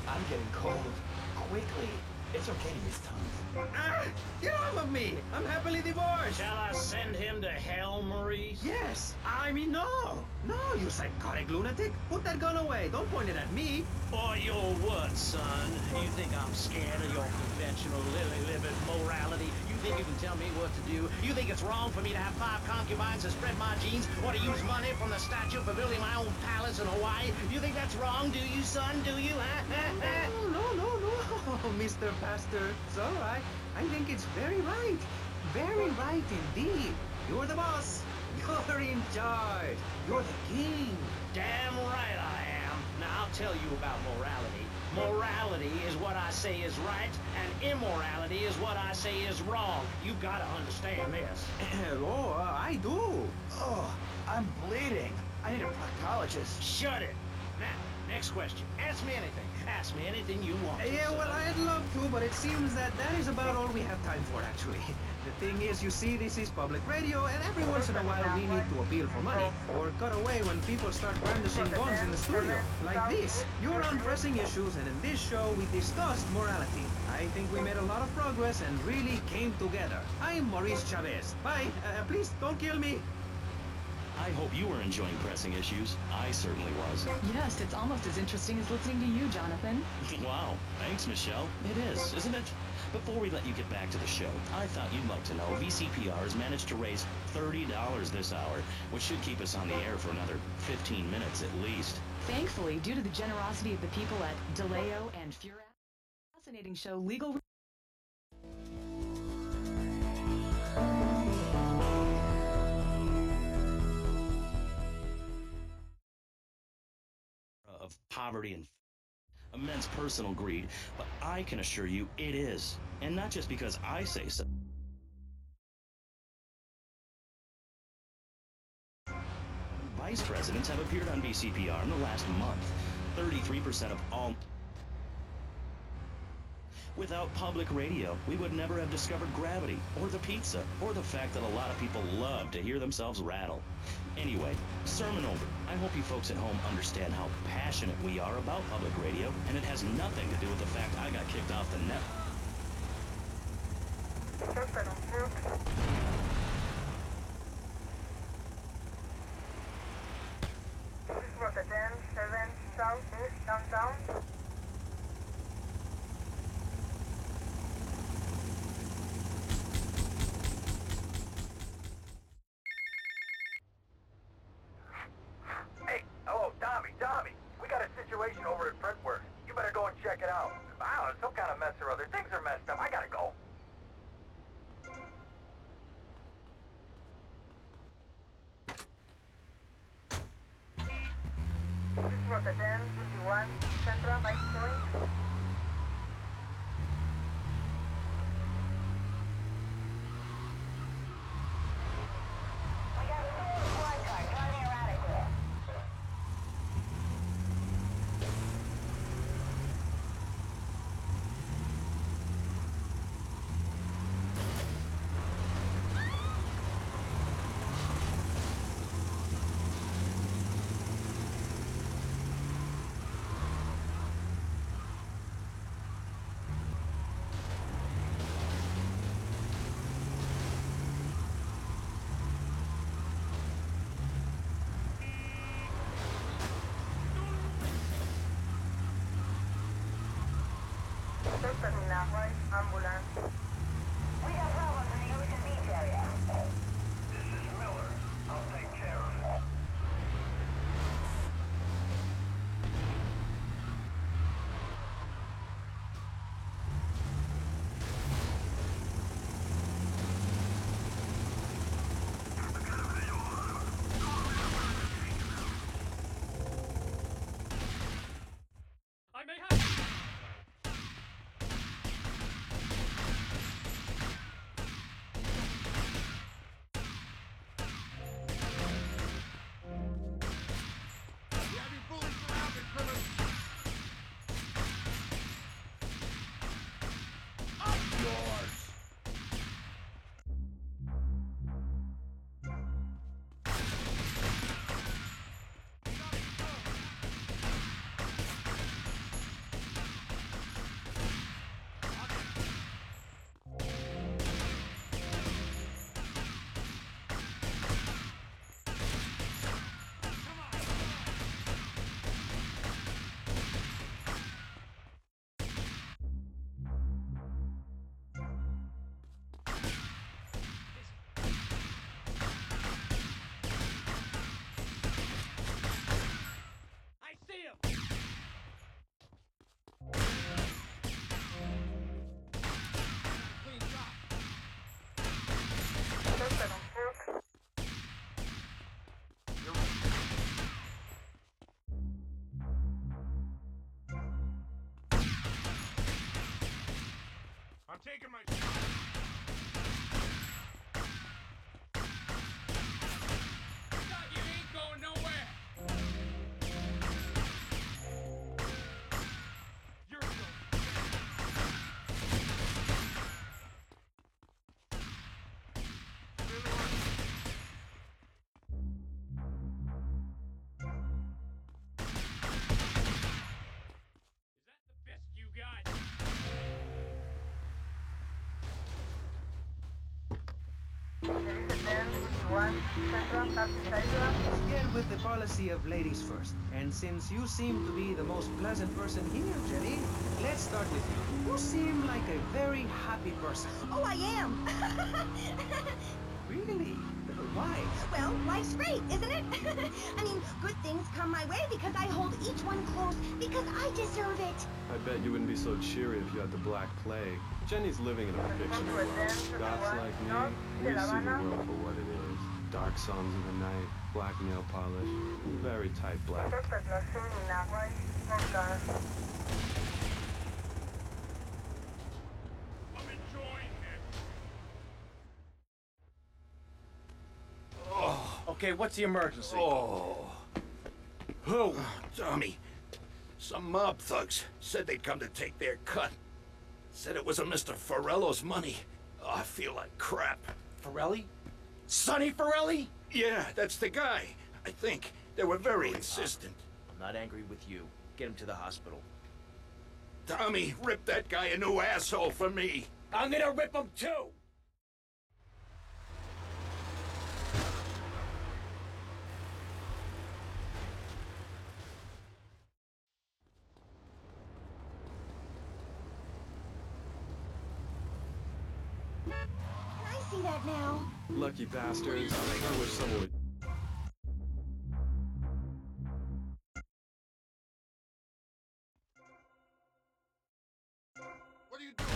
I'm getting cold. Quickly. It's okay to use tongues. Ah! Get off of me! I'm happily divorced! Shall I send him to hell, Maurice? Yes! I mean, no! No, you psychotic lunatic! Put that gun away! Don't point it at me! Boy, you're what, son? You think I'm scared of your conventional lily-livered morality? You think you can tell me what to do? You think it's wrong for me to have 5 concubines to spread my genes, or to use money from the statue for building my own palace in Hawaii? You think that's wrong, do you, son? Do you, huh? No, Mr. Pastor. It's all right. I think it's very right. Very right indeed. You're the boss. You're in charge. You're the king. Damn right I am. Now, I'll tell you about morality. Morality is what I say is right, and immorality is what I say is wrong. You've got to understand this. I do. Oh, I'm bleeding. I need a proctologist. Shut it. Now, next question. Ask me anything. Ask me anything you want. Yeah, well, I'd love to, but it seems that is about all we have time for, actually. The thing is, you see, this is public radio, and every once in a while we need to appeal for money, or cut away when people start brandishing guns in the studio. Like this. You're on Pressing Issues, and in this show, we discussed morality. I think we made a lot of progress and really came together. I'm Maurice Chavez. Bye. Please, don't kill me. I hope you were enjoying Pressing Issues. I certainly was. Yes, it's almost as interesting as listening to you, Jonathan. Wow. Thanks, Michelle. It is, isn't it? Before we let you get back to the show, I thought you'd like to know VCPR has managed to raise $30 this hour, which should keep us on the air for another 15 minutes at least. Thankfully, due to the generosity of the people at DeLeo and Furat, fascinating show Legal... of poverty and immense personal greed, but I can assure you it is. And not just because I say so. Vice presidents have appeared on VCPR in the last month. 33% of all... Without public radio, we would never have discovered gravity, or the pizza, or the fact that a lot of people love to hear themselves rattle. Anyway, sermon over. I hope you folks at home understand how passionate we are about public radio, and it has nothing to do with the fact I got kicked off the net. This was a 10, 7, South East, downtown. Hey, hello, Tommy, we got a situation over at Fredworks. You better go and check it out. I don't know, some kind of mess or other. Things are messed up. I gotta go. taking my... God, you ain't going nowhere! You're so... Is that the best you got? Again with the policy of ladies first. And since you seem to be the most pleasant person here, Jenny, let's start with you. You seem like a very happy person. Oh, I am! Really? Why? Well, life's great, isn't it? I mean, good things come my way because I hold each one close because I deserve it. I bet you wouldn't be so cheery if you had the Black Plague. Jenny's living in a fictional world. Goths like me, we see the world for what it is. Dark songs of the night, black nail polish, very tight black. Okay, what's the emergency? Who? Tommy. Some mob thugs said they'd come to take their cut. Said it was a Mr. Forello's money. Oh, I feel like crap. Forelli? Sonny Forelli? Yeah, that's the guy. I think. They were very insistent. I'm not angry with you. Get him to the hospital. Tommy, rip that guy a new asshole for me. I'm gonna rip him too! Can I see that now? Lucky bastards. I wish someone would... What are you doing?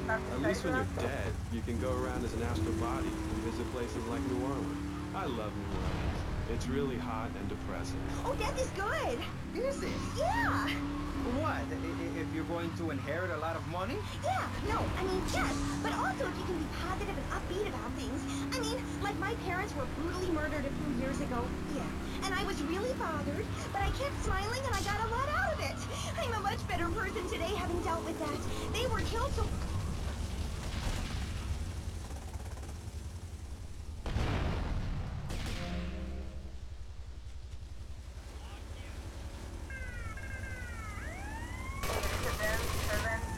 At least when you're dead, you can go around as an astral body and visit places like New Orleans. I love New Orleans. It's really hot and depressing. Oh, that is good. Is it? Yeah. What? If you're going to inherit a lot of money? Yeah, no, I mean, yes. But also if you can be positive and upbeat about things. I mean, like my parents were brutally murdered a few years ago. Yeah. And I was really bothered, but I kept smiling and I got a lot out of it. I'm a much better person today having dealt with that. They were killed so...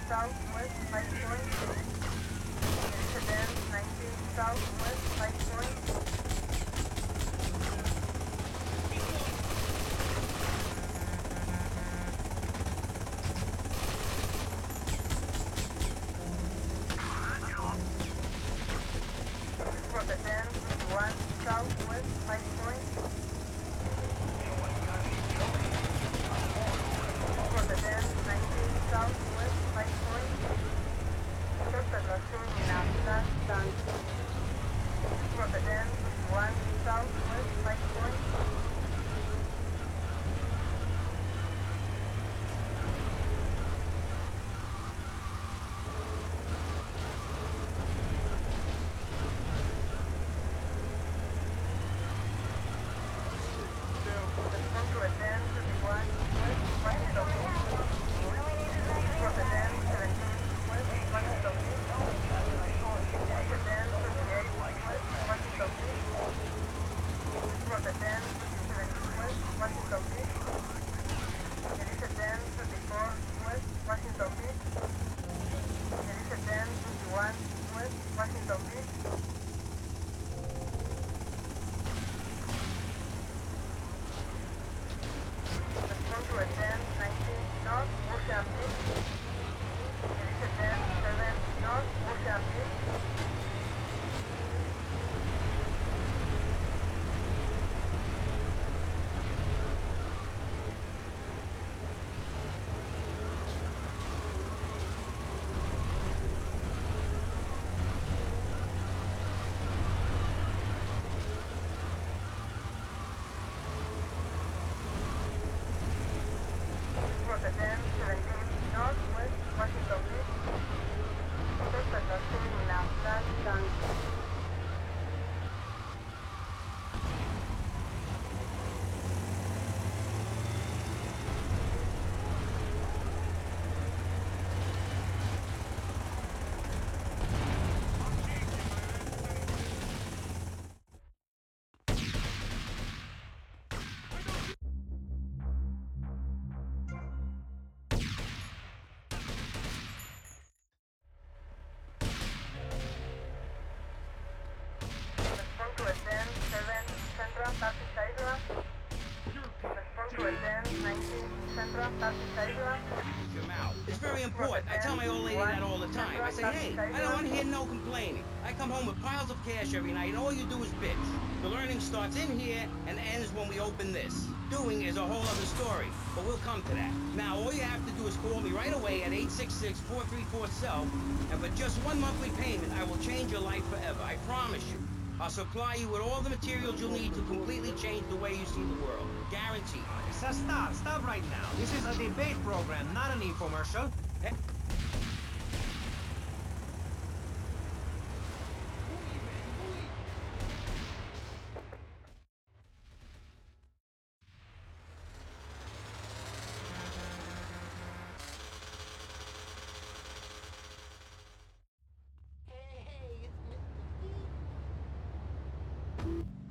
Southwest 5 point. Incident 19 Southwest 5 point. For the 10, 1 Southwest 5 point. For the 10, 19 Southwest 5 point. Observación en Atlas Tank. For the 10, 1 Southwest 5 point. It's very important. I tell my old lady that all the time. I say, hey, I don't want to hear no complaining. I come home with piles of cash every night, and all you do is bitch. The learning starts in here and ends when we open this. Doing is a whole other story, but we'll come to that. Now, all you have to do is call me right away at 866-434-SELF, and for just one monthly payment, I will change your life forever. I promise you. I'll supply you with all the materials you'll need to completely change the way you see the world. Guaranteed. So stop right now. This is a debate program, not an infomercial. Hey.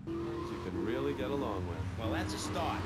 You can really get along with. Well, that's a start.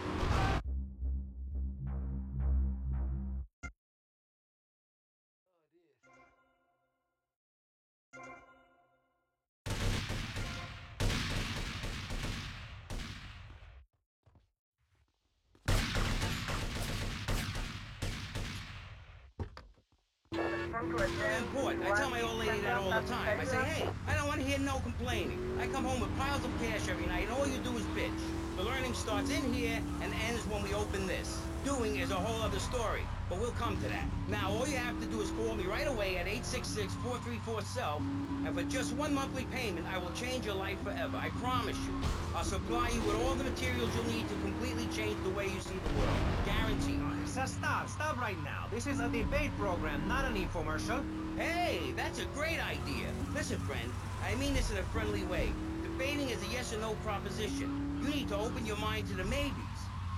Important. I tell my old lady that all the time. I say, hey, I don't want to hear no complaining. I come home with piles of cash every night, and all you do is bitch. The learning starts in here and ends when we open this. Doing is a whole other story, but we'll come to that. Now, all you have to do is call me right away at 866-434-SELF, and for just one monthly payment, I will change your life forever. I promise you. I'll supply you with all the materials you'll need to completely change the way you see the world. Guaranteed. So stop right now. This is a debate program, not an infomercial. Hey, that's a great idea. Listen, friend, I mean this in a friendly way. Debating is a yes or no proposition. You need to open your mind to the maybes.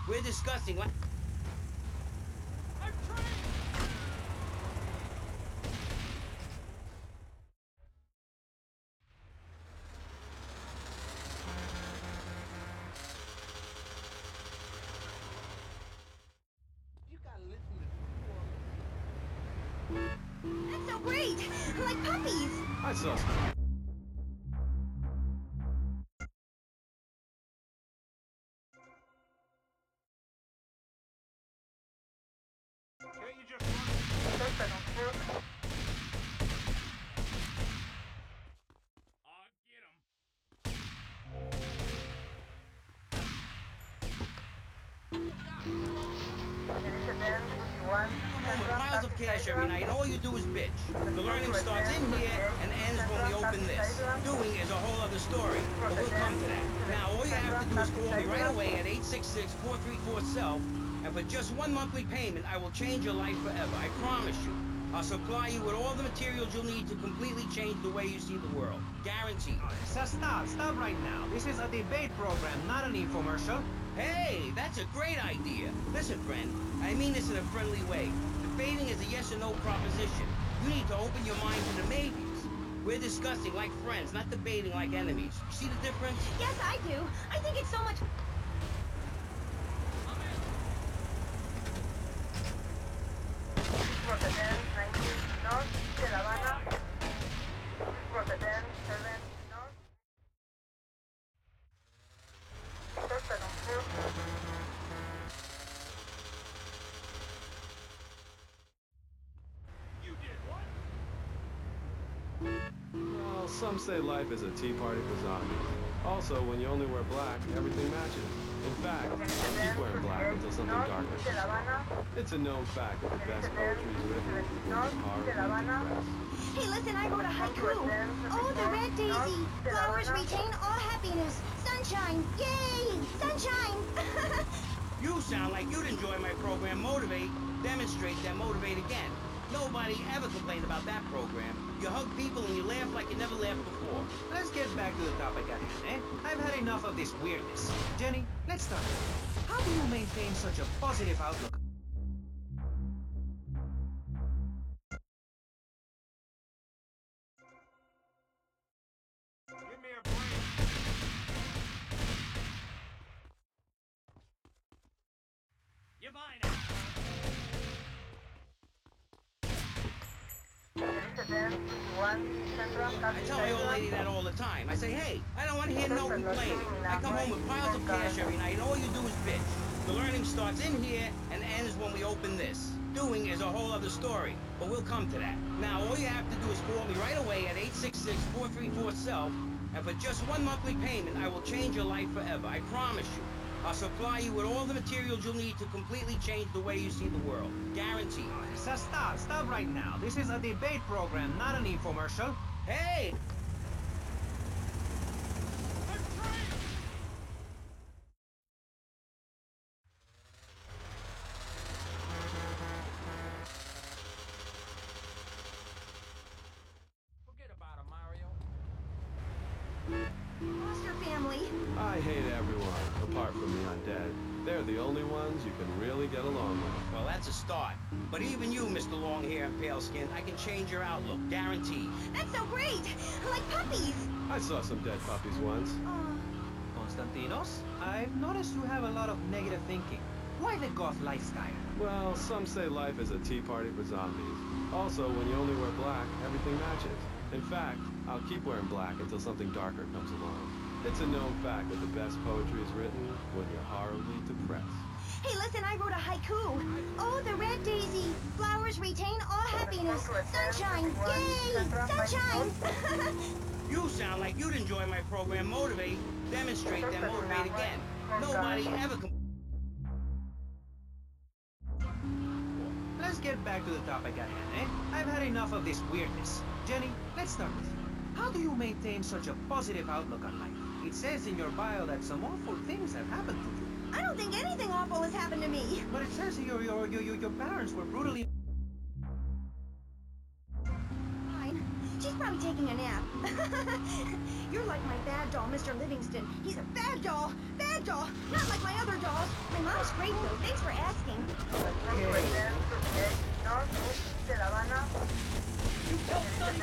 We're discussing like... That's so great! Like puppies! I saw some. Can't you just run? I'll get him. Miles of cash every night, and all you do is bitch. The learning starts in here and ends when we open this. Doing is a whole other story, but we'll come to that. Now, all you have to do is call me right away at 866-434-SELF, and for just one monthly payment, I will change your life forever. I promise you. I'll supply you with all the materials you'll need to completely change the way you see the world. Guaranteed. So stop right now. This is a debate program, not an infomercial. Hey, that's a great idea. Listen, friend, I mean this in a friendly way. Debating is a yes or no proposition. You need to open your mind to the maybes. We're discussing like friends, not debating like enemies. You see the difference? Yes, I do. I think it's so much... Well, some say life is a tea party for zombies. Also, when you only wear black, everything matches. In fact, I'll keep wearing black until something darker comes along. It's a known fact that the best poetry is written when it's hard to press. Hey, listen, I wrote a haiku. Oh, the red daisy. Flowers retain all happiness. Sunshine. Yay! Sunshine! You sound like you'd enjoy my program Motivate, Demonstrate, then Motivate Again. Nobody ever complained about that program. You hug people and you laugh like you never laughed before. Let's get back to the topic at hand, eh? I've had enough of this weirdness. Jenny, let's start. How do you maintain such a positive outlook? Give me a break. You're mine now. I tell my old lady that all the time. I say, hey, I don't want to hear no complaining. I come home with piles of cash every night, and all you do is bitch. The learning starts in here and ends when we open this. Doing is a whole other story, but we'll come to that. Now, all you have to do is call me right away at 866-434-SELF, and for just one monthly payment, I will change your life forever. I promise you. I'll supply you with all the materials you'll need to completely change the way you see the world. Guaranteed. So stop right now. This is a debate program, not an infomercial. Hey! Forget about him, Mario. Foster family. I hate everyone, apart from the undead. They're the only ones you can really get along with. Well, that's a start. But even you, Mr. Long Hair and Pale Skin, I can change your outlook. Guaranteed. That's so great! Like puppies! I saw some dead puppies once. Konstantinos, I've noticed you have a lot of negative thinking. Why the goth lifestyle? Well, some say life is a tea party for zombies. Also, when you only wear black, everything matches. In fact, I'll keep wearing black until something darker comes along. It's a known fact that the best poetry is written when you're horribly depressed. Hey, listen, I wrote a haiku. Oh, the red daisy. Flowers retain all happiness. Sunshine. Yay! Sunshine! You sound like you'd enjoy my program Motivate, Demonstrate, then Motivate again. Nobody ever Let's get back to the topic at hand, eh? I've had enough of this weirdness. Jenny, let's start with you. How do you maintain such a positive outlook on life? It says in your bio that some awful things have happened to you. I don't think anything awful has happened to me. But it says your parents were brutally... Fine. She's probably taking a nap. You're like my bad doll, Mr. Livingston. He's a bad doll. Bad doll. Not like my other dolls. My mom's great, though. Thanks for asking. You tell Sonny,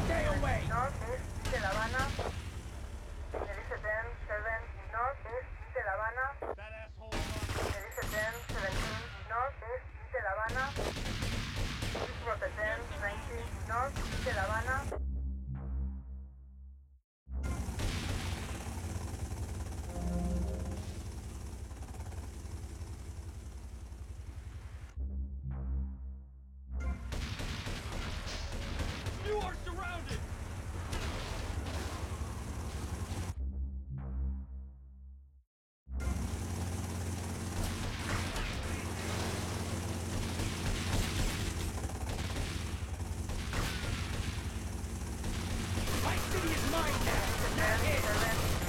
stay away! Northeast de La Habana. Dice 10, 7, northeast de La Habana. That asshole. Dice 10, 17, northeast de La Habana. This was the 10, 19, northeast de La Habana. You are surrounded! My city is mine now! That's it!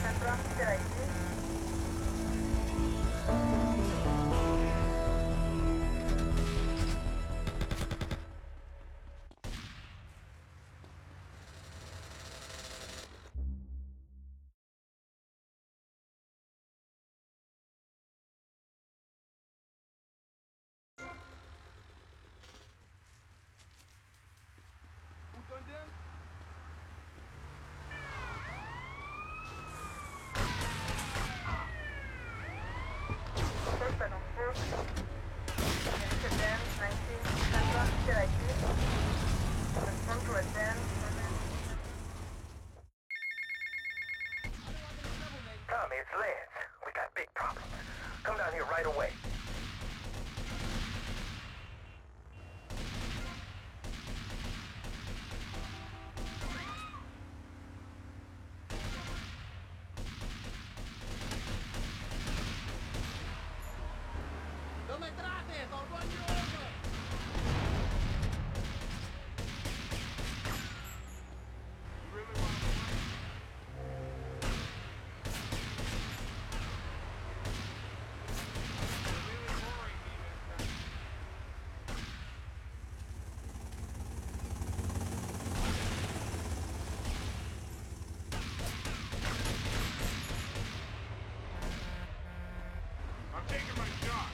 Central de Haití. Tommy, it's Lance. We got big problems. Come down here right away. No me trates! I'll run you over! You really want to fight? You're really boring me this time. I'm taking my shot.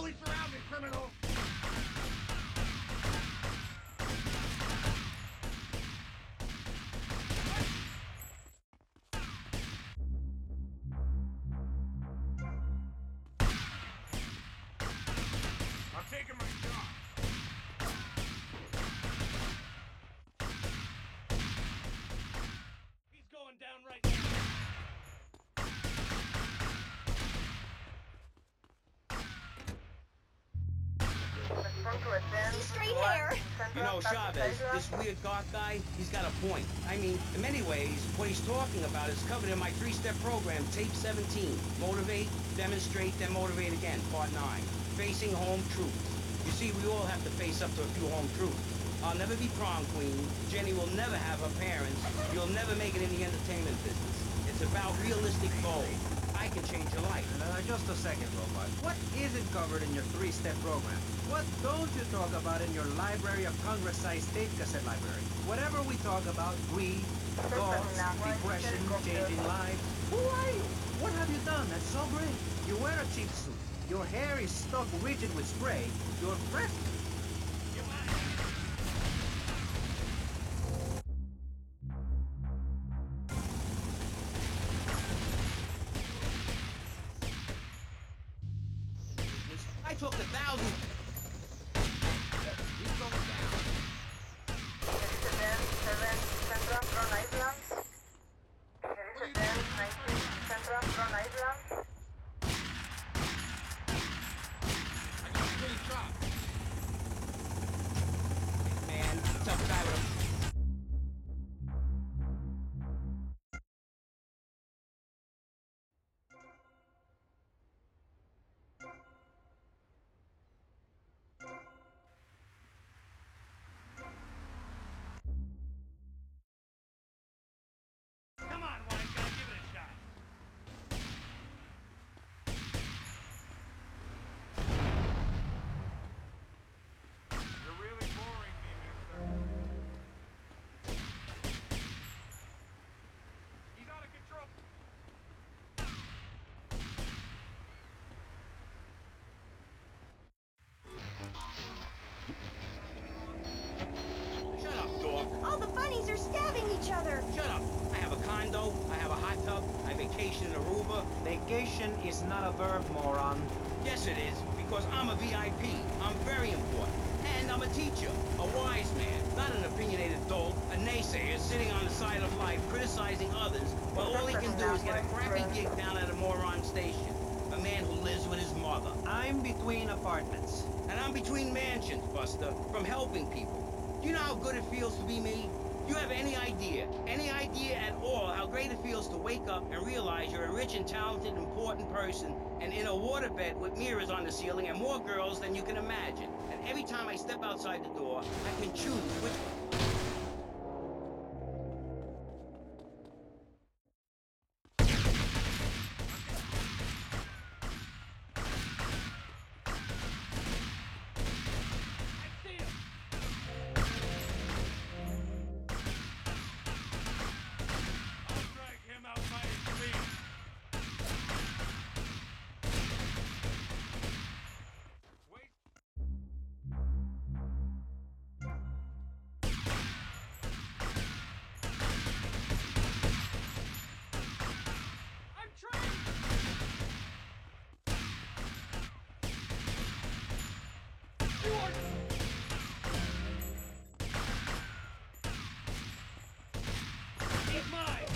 Fully surrounded, criminal! I'm taking my shot. He's going down right now. Straight hair. You know, Chavez, this weird goth guy, he's got a point. I mean, in many ways, what he's talking about is covered in my 3-step program, Tape 17. Motivate, demonstrate, then motivate again, Part 9. Facing home truths. You see, we all have to face up to a few home truths. I'll never be prom queen. Jenny will never have her parents. You'll never make it in the entertainment business. It's about realistic goals. I can change your life. Just a second, Robot. What isn't covered in your 3-step program? What don't you talk about in your Library of Congress-sized tape cassette library? Whatever we talk about, greed, thoughts, depression, changing lives. Who are you? What have you done that's so great? You wear a cheap suit. Your hair is stuck rigid with spray. Your breath... I took 1,000. He's going down. Central from Island. There is a 10-19 Central from Island. I got a pretty shot. Man, tough guy with a... Come on, wise guy, give it a shot. You're really boring me, mister. He's out of control. Shut up, dog. All the bunnies are stabbing each other. Shut up. I have a condo, I have a hot tub, I vacation in Aruba. Vacation is not a verb, moron. Yes, it is, because I'm a VIP. I'm very important. And I'm a teacher, a wise man, not an opinionated dolt, a naysayer sitting on the side of life criticizing others, while all he can do is get a crappy gig down at a moron station. A man who lives with his mother. I'm between apartments. And I'm between mansions, Buster, from helping people. Do you know how good it feels to be me? Do you have any idea at all how great it feels to wake up and realize you're a rich and talented, important person and in a waterbed with mirrors on the ceiling and more girls than you can imagine. And every time I step outside the door, I can choose which...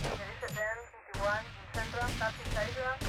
There is a 10-21 Central Taxi Island.